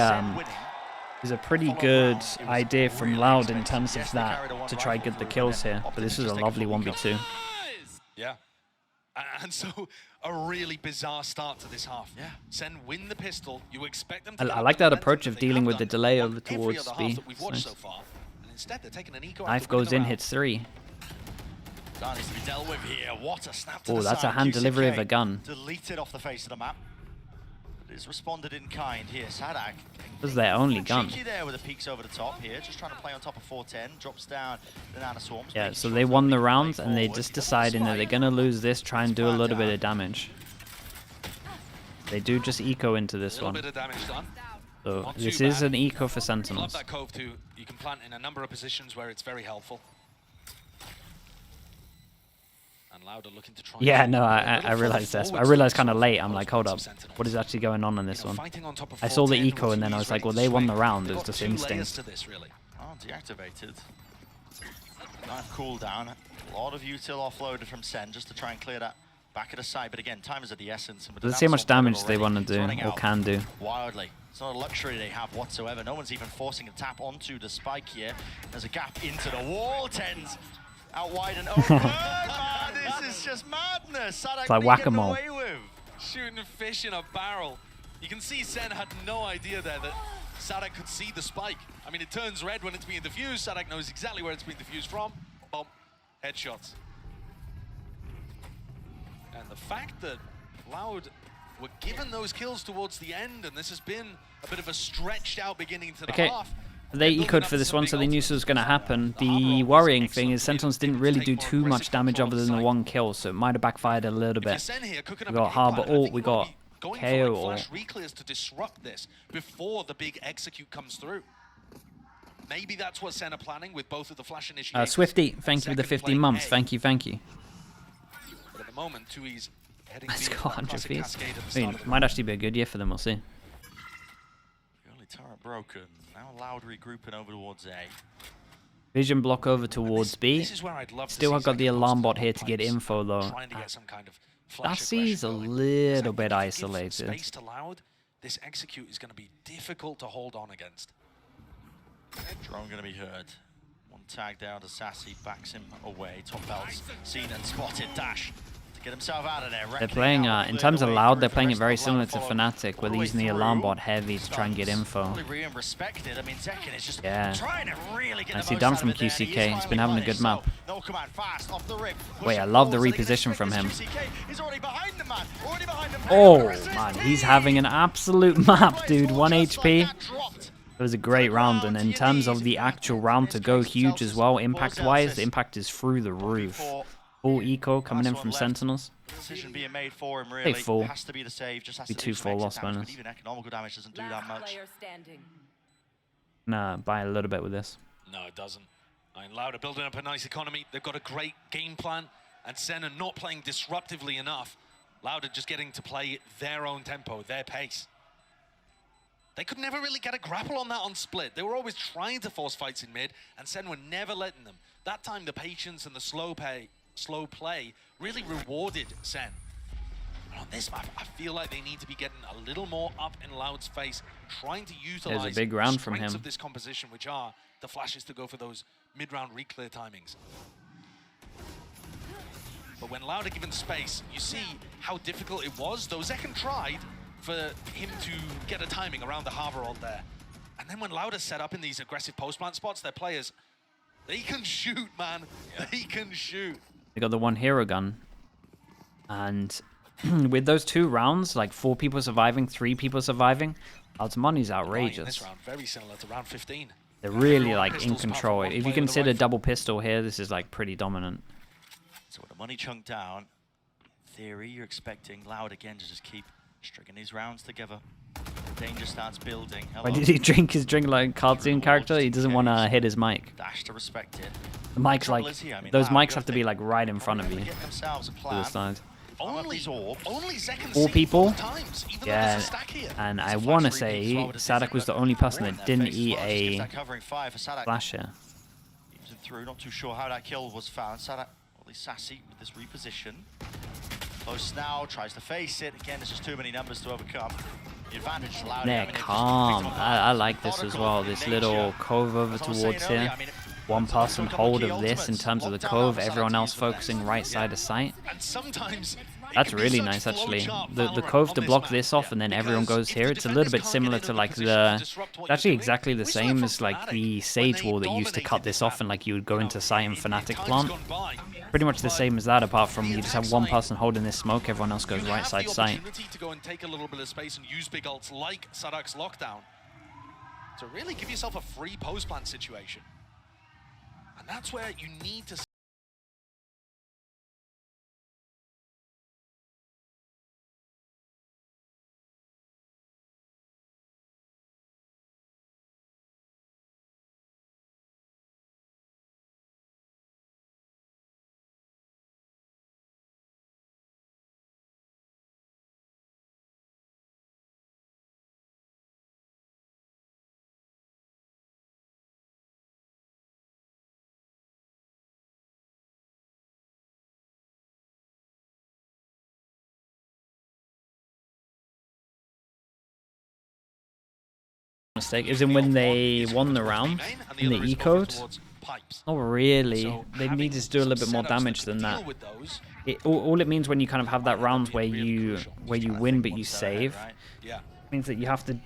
good idea from Loud in terms of that, to try get the kills here. But this was a lovely 1v2. Yeah. And so, a really bizarre start to this half. Yeah. Sen win the pistol. You expect them to I have like the that momentum approach of that they dealing have with the done delay on over every towards other B. half that we've watched Nice. so far. And instead, they're taking an eco Knife after winning goes the in, round. hits 3. That needs to be dealt with here. What a snap to Oh, the that's a side. hand delivery of QCK a gun. Deleted off the face of the map. It's responded in kind here. Sadak. This is their only gun. Cheeky there with the peaks over the top here. Just trying to play on top of 410. Drops down the Nana Swarms. Yeah, making so sure they that won the can round, play and they forward. just deciding that they're going to lose this, try and do a little bit of damage. They do just eco into this A little one. bit of damage done. So Not this too is bad. an eco for I love Sentinels. that cove too. You can plant in a number of positions where it's very helpful. And Loud are looking to try. Yeah, and no, a I little realized further this. I forwards realized to kind of some late. I'm like, hold up, some Sentinels. what is actually going on in this You know, one? fighting on top of I saw the 410 eco, with and then I Zhui's was like, ready well, to they won the swing. round. They've It was got just 2 layers instinct. to this, really. Oh, deactivated. Knife cooldown. A lot of util offloaded from Sen just to try and clear that back of the side. But again, time is of the essence. And with the Let's see how much Nana Swarm damage they already, want to it's running do, or out can do. wildly. It's not a luxury they have whatsoever. No one's even forcing a tap onto the spike here. There's a gap into the wall. Tens out wide and open. Man, this is just madness. Sadak It's like getting whack-a-mole. away with. Shooting fish in a barrel. You can see Sen had no idea there that Sadak could see the spike. I mean, it turns red when it's being diffused. Sadak knows exactly where it's being diffused from. Boom. Headshots. And the fact that Loud were given those kills towards the end, and this has been a bit of a stretched out beginning to the Okay. half, They ecoed for this one, so they knew this was going to happen. The worrying thing is Sentinels didn't really do too much damage other than the one kill, so it might have backfired a little bit. We got Harbor ult, we got KO ult. Reclears to disrupt this before the big execute comes through. Maybe that's what Sen are planning with both of the flash initiators. Swifty, thank you for the 15 months. Thank you, thank you. But at the moment, Tui's heading Let's to go, 100 classic feet. cascade at the I start mean, of it the might actually be a good year for them, we'll see. The only turret broken. Now Loud regrouping over towards A. Vision block over towards B. This is where I'd love to Still see have got the second alarm post bot here to get pipes, info though. trying to get some kind of flash Sassie's a aggression going. little bit If you give isolated. Space to Loud, this execute is going to be difficult to hold on against. Drone going to be heard. One tag down to Sassy, backs him away. Top belts seen and spotted. Dash to get himself out of there. They're playing, in terms of Loud, they're playing it very similar to Fnatic, where they're using the alarm bot heavy to try and get info. Respected. I mean, Zekken is just Yeah. trying to really get I the see most done out from of it there, and QCK. he is He's been having a finally good map. punished. So, no command, fast, off the rip, Wait, I pushing love the forward, so they can reposition expect from this him. QCK is already behind the man, already behind the man. Oh Resist, man, he he's having an absolute map, dude. 1 just like HP. that, dropped. It was a great round, and in terms of the actual round to go huge as well, impact-wise, the impact is through the roof. Full eco coming in from Sentinels. Decision being made for him, really. full. Has to be the save, just has Be to two do some full extra loss damage, bonus. but even economical damage doesn't do that much. Nah, buy a little bit with this. No, it doesn't. I mean, Loud are building up a nice economy. They've got a great game plan, and Sen are not playing disruptively enough. Loud are just getting to play their own tempo, their pace. They could never really get a grapple on that on split. They were always trying to force fights in mid, and Sen were never letting them. That time, the patience and the slow play really rewarded Sen. But on this map, I feel like they need to be getting a little more up in Loud's face, trying to utilize There's a big round the from strengths him. of this composition, which are the flashes to go for those mid-round reclear timings. But when Loud are given space, you see how difficult it was. Though Zekken tried for him to get a timing around the Harbor ult there. And then when Loud are set up in these aggressive post-plant spots, their players, they can shoot, man. Yeah. They can shoot. They got the one hero gun. And with those 2 rounds, like 4 people surviving, 3 people surviving, Loud's money's In outrageous. this round, very similar to round 15. They're really like in Pistols control. power, one If you player with a consider rifle. double pistol here, this is like pretty dominant. So with the money chunked down, in theory, you're expecting Loud again to just keep stringing these rounds together. The danger starts building. Why did he drink his drink like a cartoon character? He doesn't want to hit his mic. Dash to respect it. The mic's Trouble like, is here, I mean, those Loud mics have to be gotta like right in front of you. get themselves a To the plan. side. Only Zekken 4 saved people? 4 times, even though Yeah, there's a stack here. and It's I a want to flash say repeat as well with a Sadak was the only person that Their didn't face eat flush, a gives that covering fire for Sadak. flash here. Using through, not too sure how that kill was found. Sadak, well, he's Sassy with this reposition. Close now, tries to face it. Again, there's just too many numbers to overcome. The advantage is Loud. They're calm. I like this as well. This little cove over towards here. One person hold of this in terms of the cove, everyone else focusing right side of sight. And sometimes That's really nice, actually. The cove to block this off, and then everyone goes here. It's a little bit similar to like the... It's actually exactly the same as like the Sage wall that used to cut this off, and like you would go into sight and Fnatic plant. Pretty much the same as that, apart from you just have one person holding this smoke, everyone else goes right side sight. To go and take a little bit of space and use big ults like Sadak's lockdown to really give yourself a free post plant situation. And that's where you need to Mistake is in when they won the round in the E-code. Not really. They needed to do a little bit more damage than that. All it means when you kind of have that round where you win but you save, means that you have to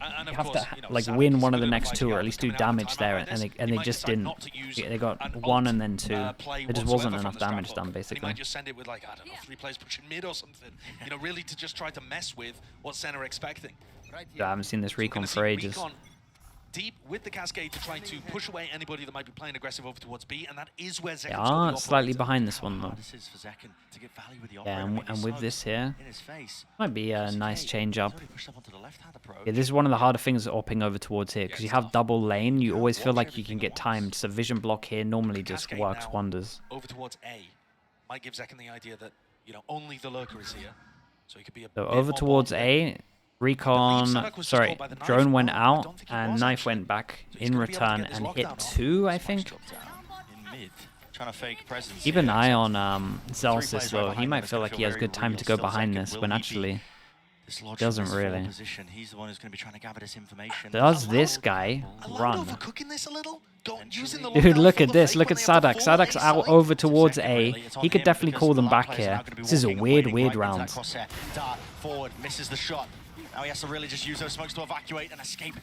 like win one of the next 2 or at least do damage there, and they just didn't. They got 1 and then 2. There just wasn't enough damage done, basically. They might just send it with like, I don't know, 3 players pushing mid or something. You know, really to just try to mess with what Sen are expecting. I haven't seen this recon for ages. deep with the Cascade to try to push away anybody that might be playing aggressive over towards B, and that is where They Zeken's are slightly behind this one, though. This is for Zeken to get value with the Yeah, operator. and with this here, In his face. might be a nice change up. He's already pushed up onto the left-hand approach. Yeah, this is one of the harder things opping over towards here, because you have double lane, you always feel like you can get timed, so vision block here normally just Cascade works now wonders. over towards A might give Zeken the idea that, you know, only the lurker is here, so he could be a So bit over more towards bold. A, Recon, sorry, drone went out, and Knife went back in return and hit 2, I think. In mid, trying to fake presence. Keep an eye on Zelsis, though. He might feel like he has good time to go behind this, when actually doesn't really. He's the one who's going to be trying to gather this information. Does this guy run? Overcooking this a little? Using the Dude, look lockdown at for the this. fake Look when at they have the Sadak. full Sadak's A out side. over towards A. He could definitely call them back here. This is a weird round. Dart forward, misses the shot. Now he has to really just use those smokes to evacuate and escape.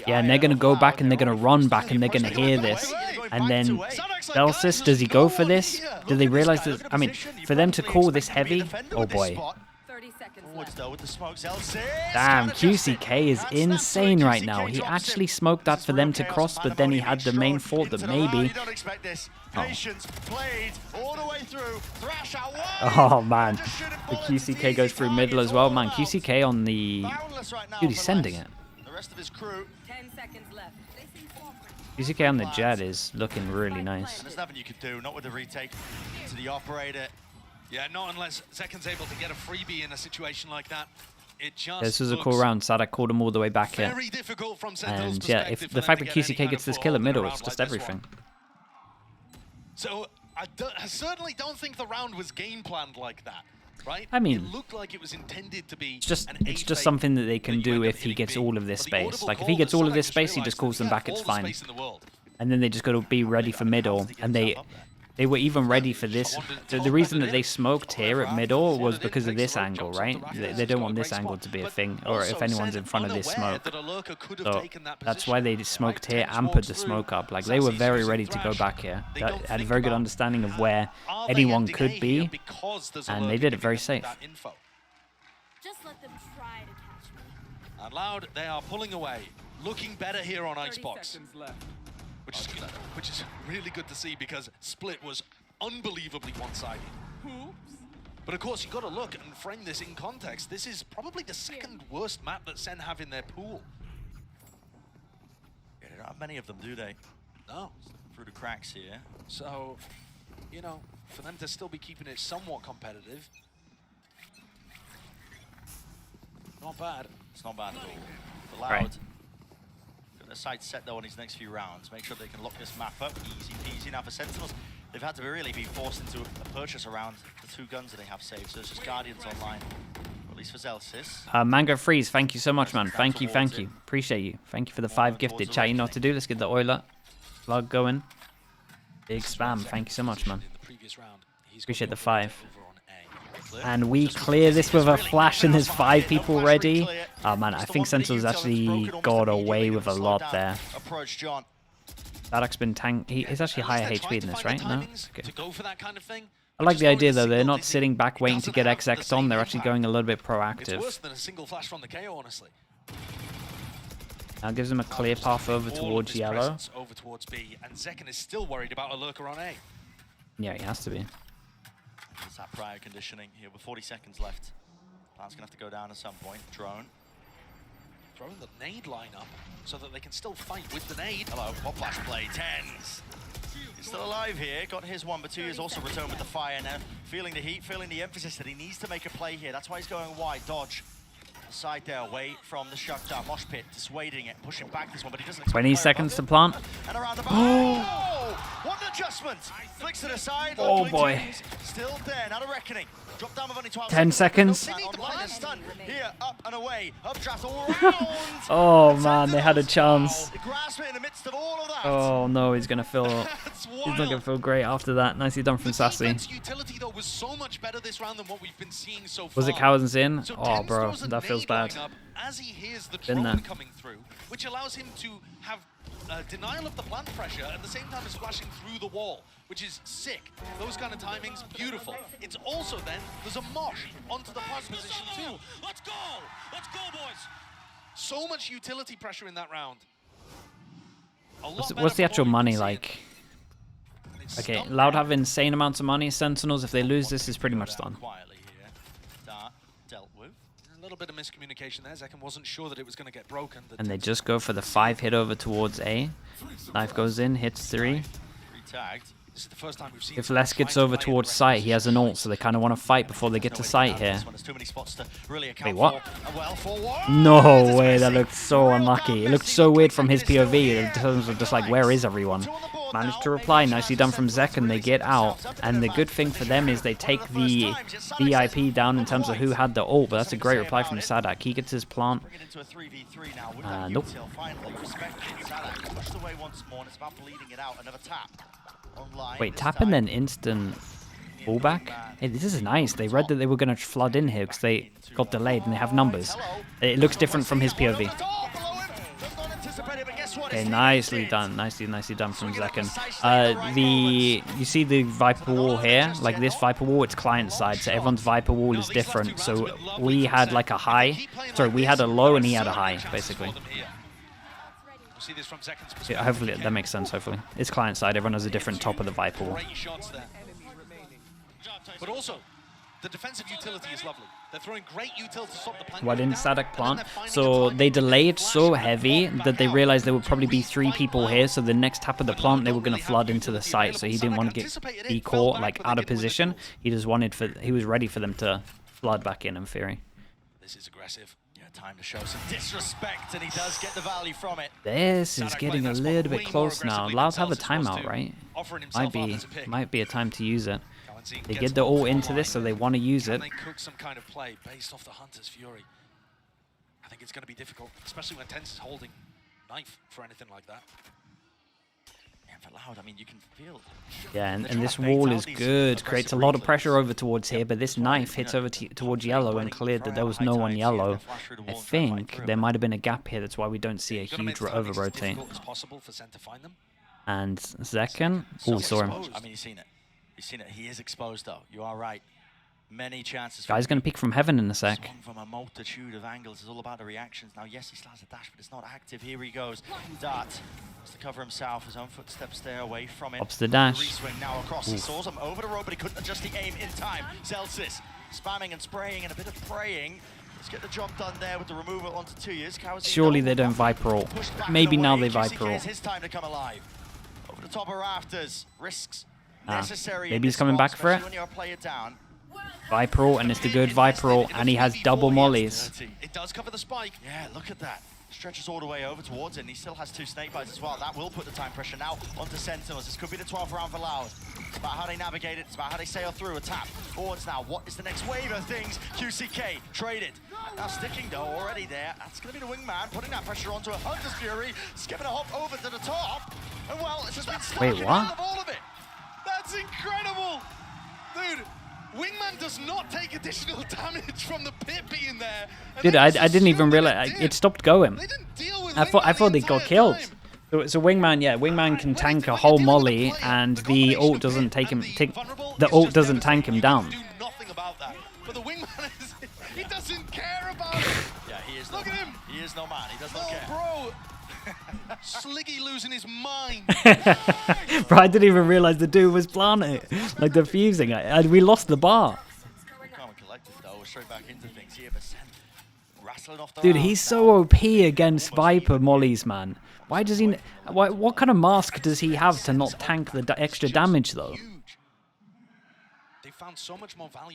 Yeah, and they're going to go back and they're going to run back and they're going to hear this. And then Zelsis, does he go for this? Do they realize that? I mean, for them to call this heavy? Oh boy. 30 seconds Forwards left. though with the smokes. Zelsis Damn, can't adjust it. QCK is That's that insane swing. right now. QCK He drops actually him. smoked that This for is them real to chaos. cross, but then he had the main Strode fort that into the round. maybe. You don't expect this. Patience played all the way through. Thrash out wide. Oh man, Just shoot it the bullet. It's QCK easy goes through middle targets as well. all Man, out. QCK on the... Boundless right now Dude, he's for sending Lance. it. The rest of his crew. 10 seconds left. QCK on the jet is looking really nice. There's nothing you could do, not with the retake to the operator. Yeah, not unless Zeken's able to get a freebie in a situation like that. It just This was a cool looks round. Sadak called him all the way back here. very difficult from Sentinels' And yeah, if perspective for the them fact to that get any QCK kind gets of this kill in foothold middle, a it's round just like this everything. one. So I certainly don't think the round was game planned like that, right? I mean, it looked like it was intended to be It's just an it's A just fake something that they can that you do end up if he hitting gets B. all of this But the space. audible Like if call he gets that all of Sadak this space, he realized just that calls them he had back, it's all the fine. space in the world. And then they just got to be ready for middle, and they were even ready for this. The reason that they smoked here at middle was because of this angle, right? They don't want this angle to be a thing, or if anyone's in front of this smoke. So that's why they smoked here and put the smoke up. Like they were very ready to go back here. They had a very good understanding of where anyone could be, and they did it very safe. Just let them try to catch me. And Loud, they are pulling away, looking better here on Icebox, which is really good to see because Split was unbelievably one-sided. But of course, you've got to look and frame this in context. This is probably the second worst map that Sen have in their pool. Yeah, they don't have many of them, do they? No. Through the cracks here. So, you know, for them to still be keeping it somewhat competitive, not bad. It's not bad at all. For Right. Loud, got a side set though on his next few rounds. Make sure they can lock this map up. Easy peasy. Now for Sentinels, they've had to really be forced into a purchase around the 2 guns that they have saved. So it's just Guardians online, or at least for Zelsis. Mango Freeze, thank you so much, man. Thank you. Appreciate you. Thank you for the 5 gifted. Chat, you know what to do. Let's get the oiler plug going. Big spam. Thank you so much, man. In the previous round, he's Appreciate the got 5. over on A. And we clear this with a flash, and there's 5 people ready. Oh man, I think Sentinels actually got away with a lot there. Approach John. Sadak's been tank. He's actually At least higher they're HP trying than to this, find right? the No? timings Okay. to go for that kind of thing. I like the Just idea though, throwing a they're not single sitting back digit, waiting to get doesn't have the XX on, they're same actually impact. going a little bit It's proactive. worse than a single flash from the KO, honestly. Now gives them a clear path over All of towards his yellow. presence over towards B, and Zeken is still worried about a lurker on A. Yeah, he has to be. There's that prior conditioning here with 40 seconds left. Plan's gonna have to go down at some point. Drone. Throwing the nade line up so that they can still fight with the nade. Hello, pop flash play, 10s. He's still alive here, got his 1, but 2 years also returned with the fire now. Feeling the heat, feeling the emphasis that he needs to make a play here. That's why he's going wide, dodge. The side there, away from the shutdown. Mosh pit, dissuading it, pushing back this one, but he doesn't expect 20 to play seconds to above plant. it. And around the back. Oh! What an adjustment! Flicks to the side. Oh, Luckily, boy. James Still there, not a reckoning. Drop down with only 12 10 seconds. Online and stun. Here, up and away. Updraft all around. Oh man, they had a chance. Grasp it in the midst of all of that. Oh no, he's gonna feel. That's He's not wild. gonna feel great after that. Nicely done from The Sassy. defense utility though was so much better this round than what we've been seeing so far. Was it Cowards in? So Oh Tens bro, throws a that feels nade bad. line up as he hears the Been drone there. coming through, which allows him to have denial of the plant pressure at the same time as flashing through the wall, which is sick. Those kind of timings, beautiful. It's also then, there's a mosh onto the plant position too. Let's go! Let's go, boys! So much utility pressure in that round. What's the actual money like? Okay, Loud have insane amounts of money. Sentinels, if they lose this, is pretty much done. Quietly here. Dart dealt with. A little bit of miscommunication there. Zekken wasn't sure that it was going to get broken. And they just go for the 5 hit over towards A. Knife goes in, hits 3. Retagged. This is the first time we've seen If Les gets over towards site, he has an ult, so they kind of want to fight before they get to site here. Wait, what? No way, that looked so unlucky. It looked so weird from his POV in terms of just like, where is everyone? Managed to reply, nicely done from Zekken, they get out. And the good thing for them is they take the VIP down in terms of who had the ult, but that's a great reply from Sadak. He gets his plant. Nope. Wait, tap and then instant pullback? Hey, this is nice. They read that they were going to flood in here because they got delayed and they have numbers. It looks different from his POV. Okay, nicely done. Nicely done from Zekken. You see the Viper wall here? Like this Viper wall, it's client side, so everyone's Viper wall is different. So we had like a high. Sorry, we had a low and he had a high, basically. Yeah, hopefully that makes sense. Hopefully, it's client side. Everyone has a different top of the Viper wall. But also, the defensive utility is lovely. They're throwing great util to stop the plant. Why didn't Sadak plant? So they delayed so heavy that they realized there would probably be 3 people here. So the next tap of the plant, they were going to flood into the site. So he didn't want to be caught like out of position. He just wanted he was ready for them to flood back in theory. This is aggressive. Time to show some disrespect, and he does get the value from it. This is getting a little bit close now. Loud have a timeout, right? Might be a time to use it. They get the ult into this, so they want to use it. They cook some kind of play based off the Hunter's Fury. I think it's going to be difficult, especially when Tense is holding knife for anything like that. For Loud, I mean, you can feel. Yeah, and this wall is good. Creates a lot of pressure over towards here, but this knife hits over towards yellow and cleared that there was no one yellow. I think there might have been a gap here. That's why we don't see a huge over-rotate. And Zekken, oh, we saw him. I mean, you've seen it. You've seen it. He is exposed, though. You are right. Many chances. Guy's going to peek from heaven in a sec. From a multitude of angles. It's all about the reactions. Now, yes, he slams a dash, but it's not active. Here he goes. Dart has to cover himself. His own footsteps there away from it. Pops the dash. Re-swing now across. He saws him over the road, but he couldn't adjust the aim in time. Zelsis spamming and spraying and a bit of praying. Let's get the job done there with the removal onto 2 years. Surely they don't Viper ult. Maybe now they Viper ult. His time to come alive. Over the top of rafters. Risks necessary. Maybe he's coming back for it. When you're a player down. Viper ult, and it's the good Viper ult, and he has double mollies. It does cover the spike. Yeah, look at that. Stretches all the way over towards it, and he still has 2 snake bites as well. That will put the time pressure now onto Sentinels. This could be the 12th round for Loud. It's about how they navigate it. It's about how they sail through a tap. Forwards now. What is the next wave of things? QCK traded. Now sticking though already there. That's going to be the wingman putting that pressure onto a Hunter's Fury. Skipping a hop over to the top. And well, it's just been stuck in the middle of all of it. That's incredible, dude. Wingman does not take additional damage from the pit being there. Dude, I didn't even realize it stopped going. I thought they got killed. So Wingman, yeah, Wingman can tank a whole molly, and the ult doesn't take him. The ult doesn't tank him down. Do nothing about that. But the Wingman, he doesn't care about it. Yeah, he is. Look at him. He is no man. He does not care. Bro. Sliggy losing his mind. Bro, I didn't even realize the dude was planting, like defusing it. We lost the bar. Dude, he's so OP against Viper mollies, man. Why does he? What kind of mask does he have to not tank the extra damage though?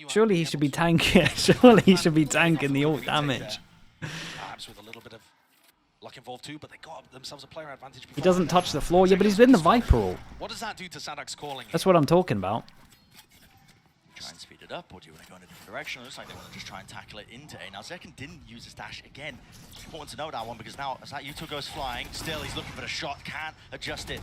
Surely he should be tanking. Surely he should be tanking the ult damage. Perhaps with a little bit of luck involved too, but they got themselves a player advantage. He doesn't touch the floor. Yeah, but he's in the Viper ult. What does that do to Sadak's calling? That's what I'm talking about. Try and speed it up, or do you want to go in a different direction? It looks like they want to just try and tackle it into A. Now, Zekken didn't use his dash again. It's important to know that one, because now as that U2 goes flying, still he's looking for the shot, can't adjust it.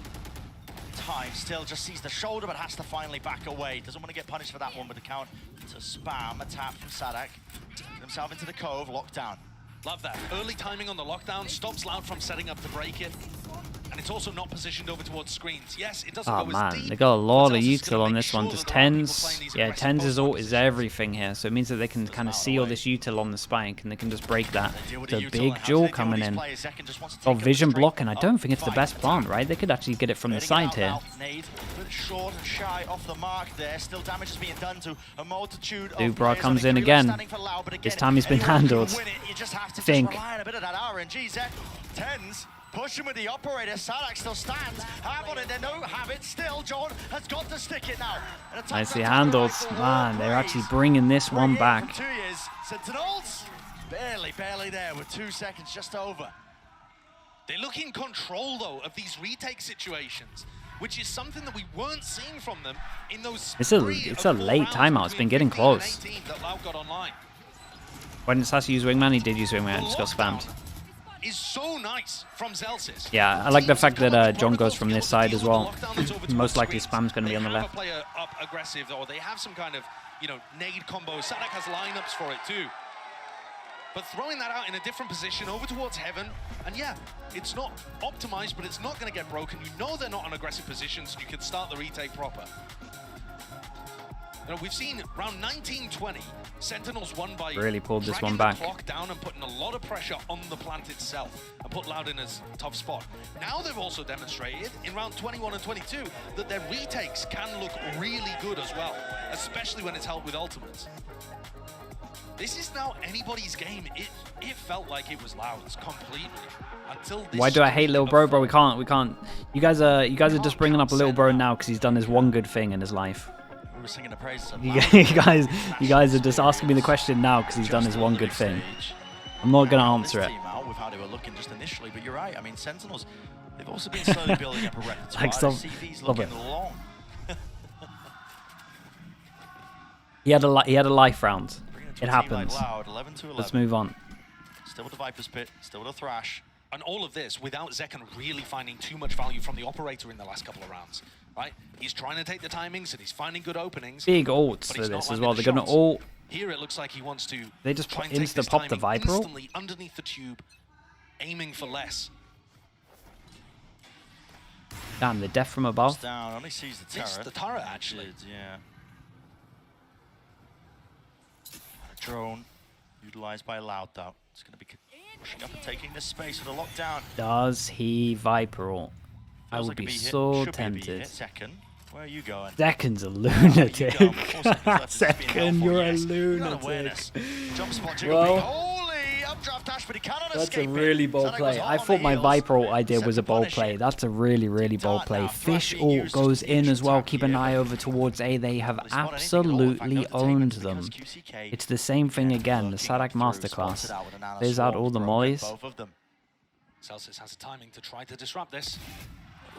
Time still just sees the shoulder, but has to finally back away. Doesn't want to get punished for that one with the count to spam a tap from Sadak. Get himself into the cove, lockdown. Love that. Early timing on the lockdown stops Loud from setting up to break it. and it's also not positioned over towards screens. Yes, it doesn't Oh go as man, deep, they got a lot but of Zelsis is gonna util on make this one. sure Just that there are people tens. playing these Yeah, aggressive tens is post-up all is positions. everything here. So it means that they can kind of see all this util on the spike, and they can just break that. Deal with It's the a util, big and how do duel they deal coming with in. these players? Zekken just wants to Oh, take up vision the block, and I straight don't think it's the up best fight. plant, right? They could actually get it from the Letting it side out here. now. Nade, a bit short and shy off the mark there. Still damage is being done to a multitude of Dubra players. comes I in think again. standing for Loud, but This again, time he's been anyone can handled. win it. You just have to Think. just rely on a bit of that RNG. Zek, tens. Pushing with the operator, Sadak still stands. Have on it, they don't have it. Still, John has got to stick it now. Nicely handled. Man, they're actually bringing this one back. 2 years. Sentinels, barely there with 2 seconds just over. They look in control, though, of these retake situations, which is something that we weren't seeing from them in those It's a late timeout. It's been getting close. that Loud got online. When it has to use wingman, he did use wingman and just got spammed. Is so nice from Zelsis. Yeah, I like the fact that John goes from this side as well. Most likely spam's going to be on the left. They have a player up aggressive, or they have some kind of, nade combo. Sadak has lineups for it too. But throwing that out in a different position over towards Heaven, and yeah, it's not optimized, but it's not going to get broken. You know they're not in aggressive positions, you can start the retake proper. We've seen round 19-20, Sentinels won by Really pulled this one dragging back. the clock down and putting a lot of pressure on the plant itself and put Loud in a tough spot. Now they've also demonstrated in round 21 and 22 that their retakes can look really good as well, especially when it's held with ultimates. This is now anybody's game. It felt like it was Loud's completely until this. Why do I hate little bro? We can't. You guys are just bringing up a little bro now because he's done his one good thing in his life. We were singing the praises of You guys are just asking me the question now because he's done his one good thing. I'm not gonna answer it. With how they were looking just initially, but you're right. I mean, Sentinels, they've also been slowly building up a repertoire. Like, stop. CV's Stop looking it. long. He had a life round. Bringing it to It a team like happens. Loud, 11 to 11. Let's move on. Still with the Viper's Pit, still with the Thrash. And all of this without Zekken really finding too much value from the operator in the last couple of rounds, right? He's trying to take the timings and he's finding good openings. Big ults but for he's not this as landing well. the They're gonna shots. all. Here it looks like he wants to. They just try and take this insta-pop the timing Viper ult? instantly underneath the tube, aiming for less. Damn, the death from above. Down, only sees the turret. Missed the turret, actually. Did, yeah. A drone utilized by Loud though. It's going to be pushing up and taking this space for the lockdown. Does he Viper ult? I Feels would like a be B hit. so Should be a B tempted. hit. Second, where are you going? Second's a Where are you lunatic. going? 4 seconds left, it's just being held Second, for, you're a yes. Got lunatic. awareness. Jump spot, Jiggle Well, Peak. Holy updraft dash, but he cannot That's a escape it. really bold Sadak was play. hot I on thought the my heels. Viper ult idea Set was to a bold punish play. it. That's a really bold Dart play. now. Thrash Fish being ult used goes as the in as well. attack Keep an here. eye over towards A. They have Well, it's not anything at all. In fact, absolutely no owned entertainment them. because QCK It's the same thing again. The lurking Sadak through, masterclass. spotted out with an Ana Plays out Swarm, all the broken mollies. both of them. Celsius has a timing to try to disrupt this.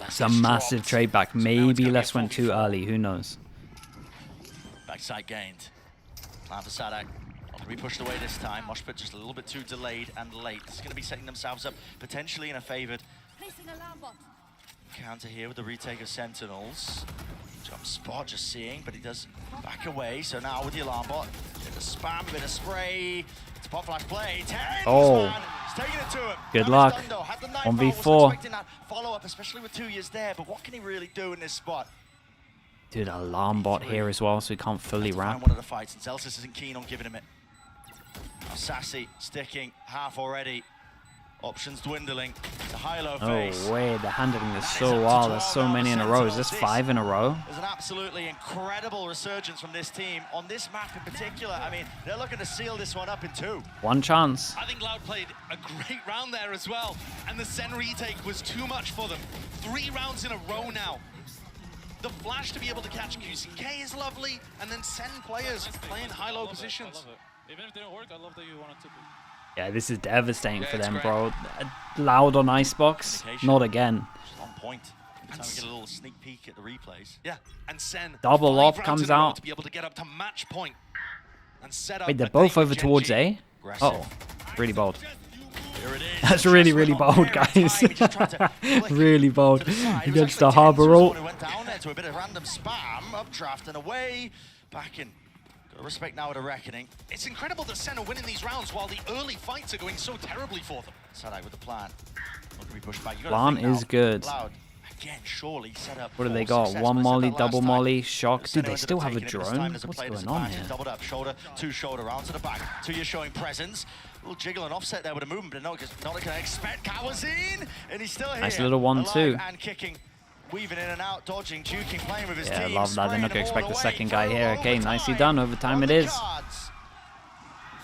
It's a massive trade back. So now it's Maybe gonna be a Les went too 4v4. early. Who knows? Backside gained. Plan for Sadak. Not going to be pushed away this time. Moshpit just a little bit too delayed and late. It's going to be setting themselves up potentially in a favored counter here with the retake of Sentinels. Jump spot just seeing, but he does back away. So now with the alarm bot, bit of spam, bit of spray. It's pop flash play. Tens, Oh. man. He's taking it to him. Good Damage luck. done, though. Had the knife 1v4. out, wasn't expecting that follow-up, especially with 2 years there. But what can he really do in this spot? Dude, alarm bot here as well, so he can't fully To find wrap. one of the fights, and Celsius isn't keen on giving him it. Now Sassy sticking, half already. Options dwindling. It's a high-low face. Oh, way. They're handling this That is so up to well. There's 12 so now many for in a row. Is Sentinels. this 5 in a row? There's an absolutely incredible resurgence from this team on this map in particular. I mean, they're looking to seal this one up in 2. One chance. I think Loud played a great round there as well, and the Sen retake was too much for them. 3 rounds in a row now. The flash to be able to catch QCK is lovely, and then Sen players playing high-low positions. I love it. Even if it didn't work, I love that you wanted to. Yeah, this is devastating Yeah, for it's them, great. bro. Loud on Icebox. Communication. Not again. Just on point. Every time we get a little sneak peek at the replays. Yeah, and Sen Double 5 off rounds comes in a row out. to be able to get up to match point and set up. Wait, they're a both date with over towards Gen G. A? Aggressive. Oh, really bold. Here it is. That's Just really went on bold, there in guys. time. He just tried to flick Really bold. to the side. It was Against actually the Harbor Tens who was the ult. one who went down there to a bit of random spam, updraft and away, back in Gotta respect now at a reckoning. It's incredible that Sen are winning these rounds while the early fights are going so terribly for them. Sadak with the plan. Not gonna be pushed back. You Plan is good. Loud. Again, surely set up. What do they for got? success, One but I said molly, that double last molly, time. shock. Dude, they Sentinels still have a taken it this drone? time as a What's play going on disadvantage. here? Doubled up, shoulder to shoulder, round to the back. Tuya showing presence. A little jiggle and offset there with a movement, but not gonna expect Kawazine, and he's still here. Nice little 1-2. Alive and kicking. Weaving in and out, dodging, juking, playing with his Yeah, I team. love that. They're not going to spraying expect them the all second the guy way here. through. Okay, nicely Overtime done. Overtime on it the is. cards.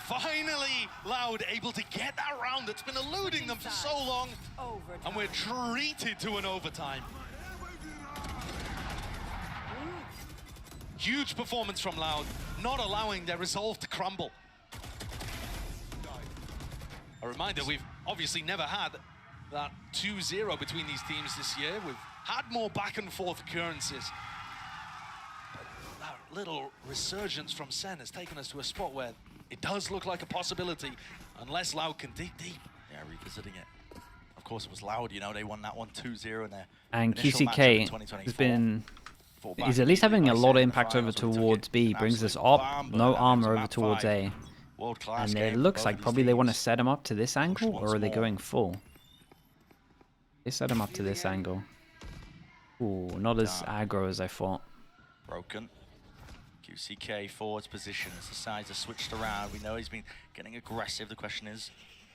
Finally, Loud able to get that round that's been eluding them for so long. And we're treated to an overtime. Huge performance from Loud, not allowing their resolve to crumble. A reminder, we've obviously never had that 2-0 between these teams this year. We've had more back and forth occurrences. But that little resurgence from Sen has taken us to a spot where it does look like a possibility, unless Loud can dig deep. Yeah, revisiting it. Of course, it was Loud, you know, they won that one 2-0 in their And initial matchup in QCK 2024. has been... Fought back He's at least having a immediately, lot of like I said, in the impact over finals when he towards took B. it. Brings us Absolute up, bomb, but no it was armor over map towards 5. A. World-class And it game looks for like both of probably these they want to teams. set him up to this angle, once or are they more. going full? They set him up to this angle. Ooh, not as aggro as I thought. Broken. QCK forwards position as the sides are switched around. We know he's been getting aggressive. The question is,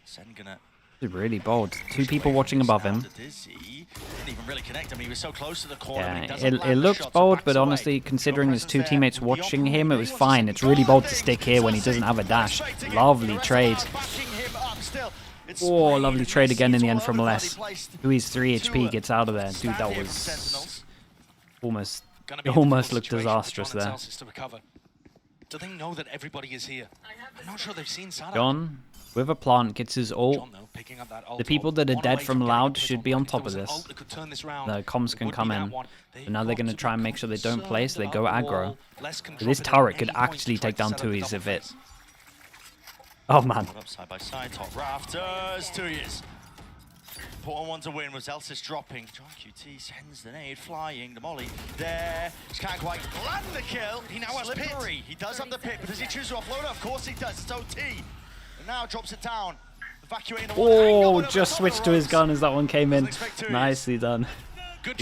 Sen gonna He's really bold. Two people watching above him. He didn't even really connect him. He was so close to the corner. but he Yeah, doesn't it land the looks shot, so bold, backs but away. honestly, considering there's two Presence teammates there. watching him, it was He wants fine. to It's really bold to thing. stick here when he doesn't have a dash. Frustrating it. Lovely The rest of trade. us backing him up still. It's Oh, sprayed lovely and trade again in the it's end all from over Les. the place. Hui's 3 HP Tua gets out of there. Dude, stand that here from was Sentinels. almost... Gonna It be a almost difficult looked situation for disastrous John and there. Celsius to recover. Do they know that everybody is here? I'm not sure they've seen Sadak. John, with a plant, gets his ult. John, though, picking up that ult. The people that are One dead away from getting Loud a should pick be on. on If there top was of an this. ult that could turn this round, The comms it can would be come that in. one. They've But now they're got going to be try and make sure they don't play, so they go concerned aggro. about the wall. Les can So this drop it at turret could any point to actually try take to down set up the Tui's double if it... plays. Oh, man. Up side by side, top rafters, 2 years. Important one to win was Elsis dropping. John QT sends the nade flying. The molly there. Just can't quite land the kill. He now has pit. He does have the pit, but does he choose to offload it? Of course he does. It's OT. And now drops it down. Evacuating the one angle, Oh, but over just the switched top to of his the gun as that one came in. Doesn't expect Tui's. Nicely done.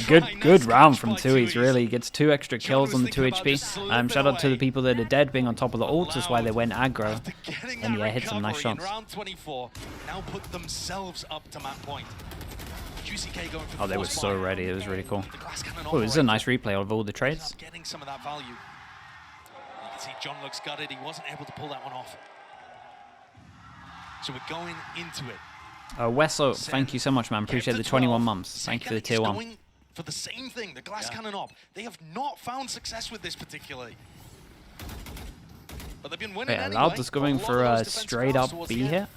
Good Good round catch from by Tui's, Tui's. really. Gets 2 extra John kills was on the 2 thinking about just HP. slipping Shout out to the away. people that are dead being on top of the ult. That's why they went aggro. After getting And that yeah, hit some nice recovery in shots. round 24, now put themselves up to map point. QCK going for Oh, the they were force so buy. ready. It was really cool. The glass cannon Oh, this is a operator nice replay of all the trades. getting some of that value. You can see John looks gutted. He wasn't able to pull that one off. So we're going into it. Wesso, thank you so much, man. Appreciate the 21 months. Thank you for the tier 1. Going for the same thing, the glass cannon op. They have not found success with this particularly. But they've been winning Wait, anyway. Allowed just going A lot for of a those defensive straight rounds up towards B the end. hit.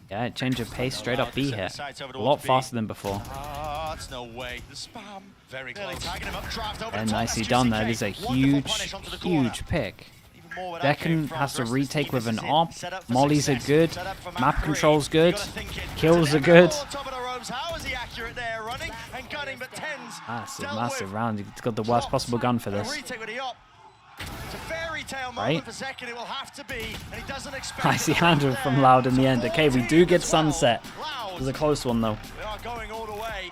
Yeah, change of pace, straight up B Allowed to hit. set the sights over A lot towards B. faster than before. Ah, that's no way. The spam. Very Nearly close. tagging him up, draft over And the top. nicely That's done QCK. there. There's a Wonderful huge, punish onto the corner. huge pick. Even more where that came Decken from. has to The rest of the retake team, with this an is it. op. Set up for Mollies are success. good. Set up for Map three. control's You good. gotta think it. Kills are Deliverable good. on top of the ropes. How is he accurate there? Running and gunning, but tens. Massive, dealt massive with. round. He's got the worst possible gun for And a this. retake with the op. It's a fairy tale moment Right. for second. It will have to be, and he doesn't expect Nicely it. handled from There. Loud in the So end. Okay, we 14 do get as well. sunset. It Loud. was a close one, though. We are going all the way.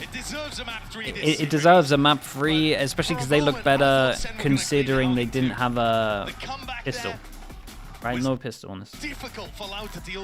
It deserves a map 3 this It series. deserves a map 3, especially because they look better considering they didn't have a The comeback pistol. there Right, no pistol on this. difficult for Loud to deal with.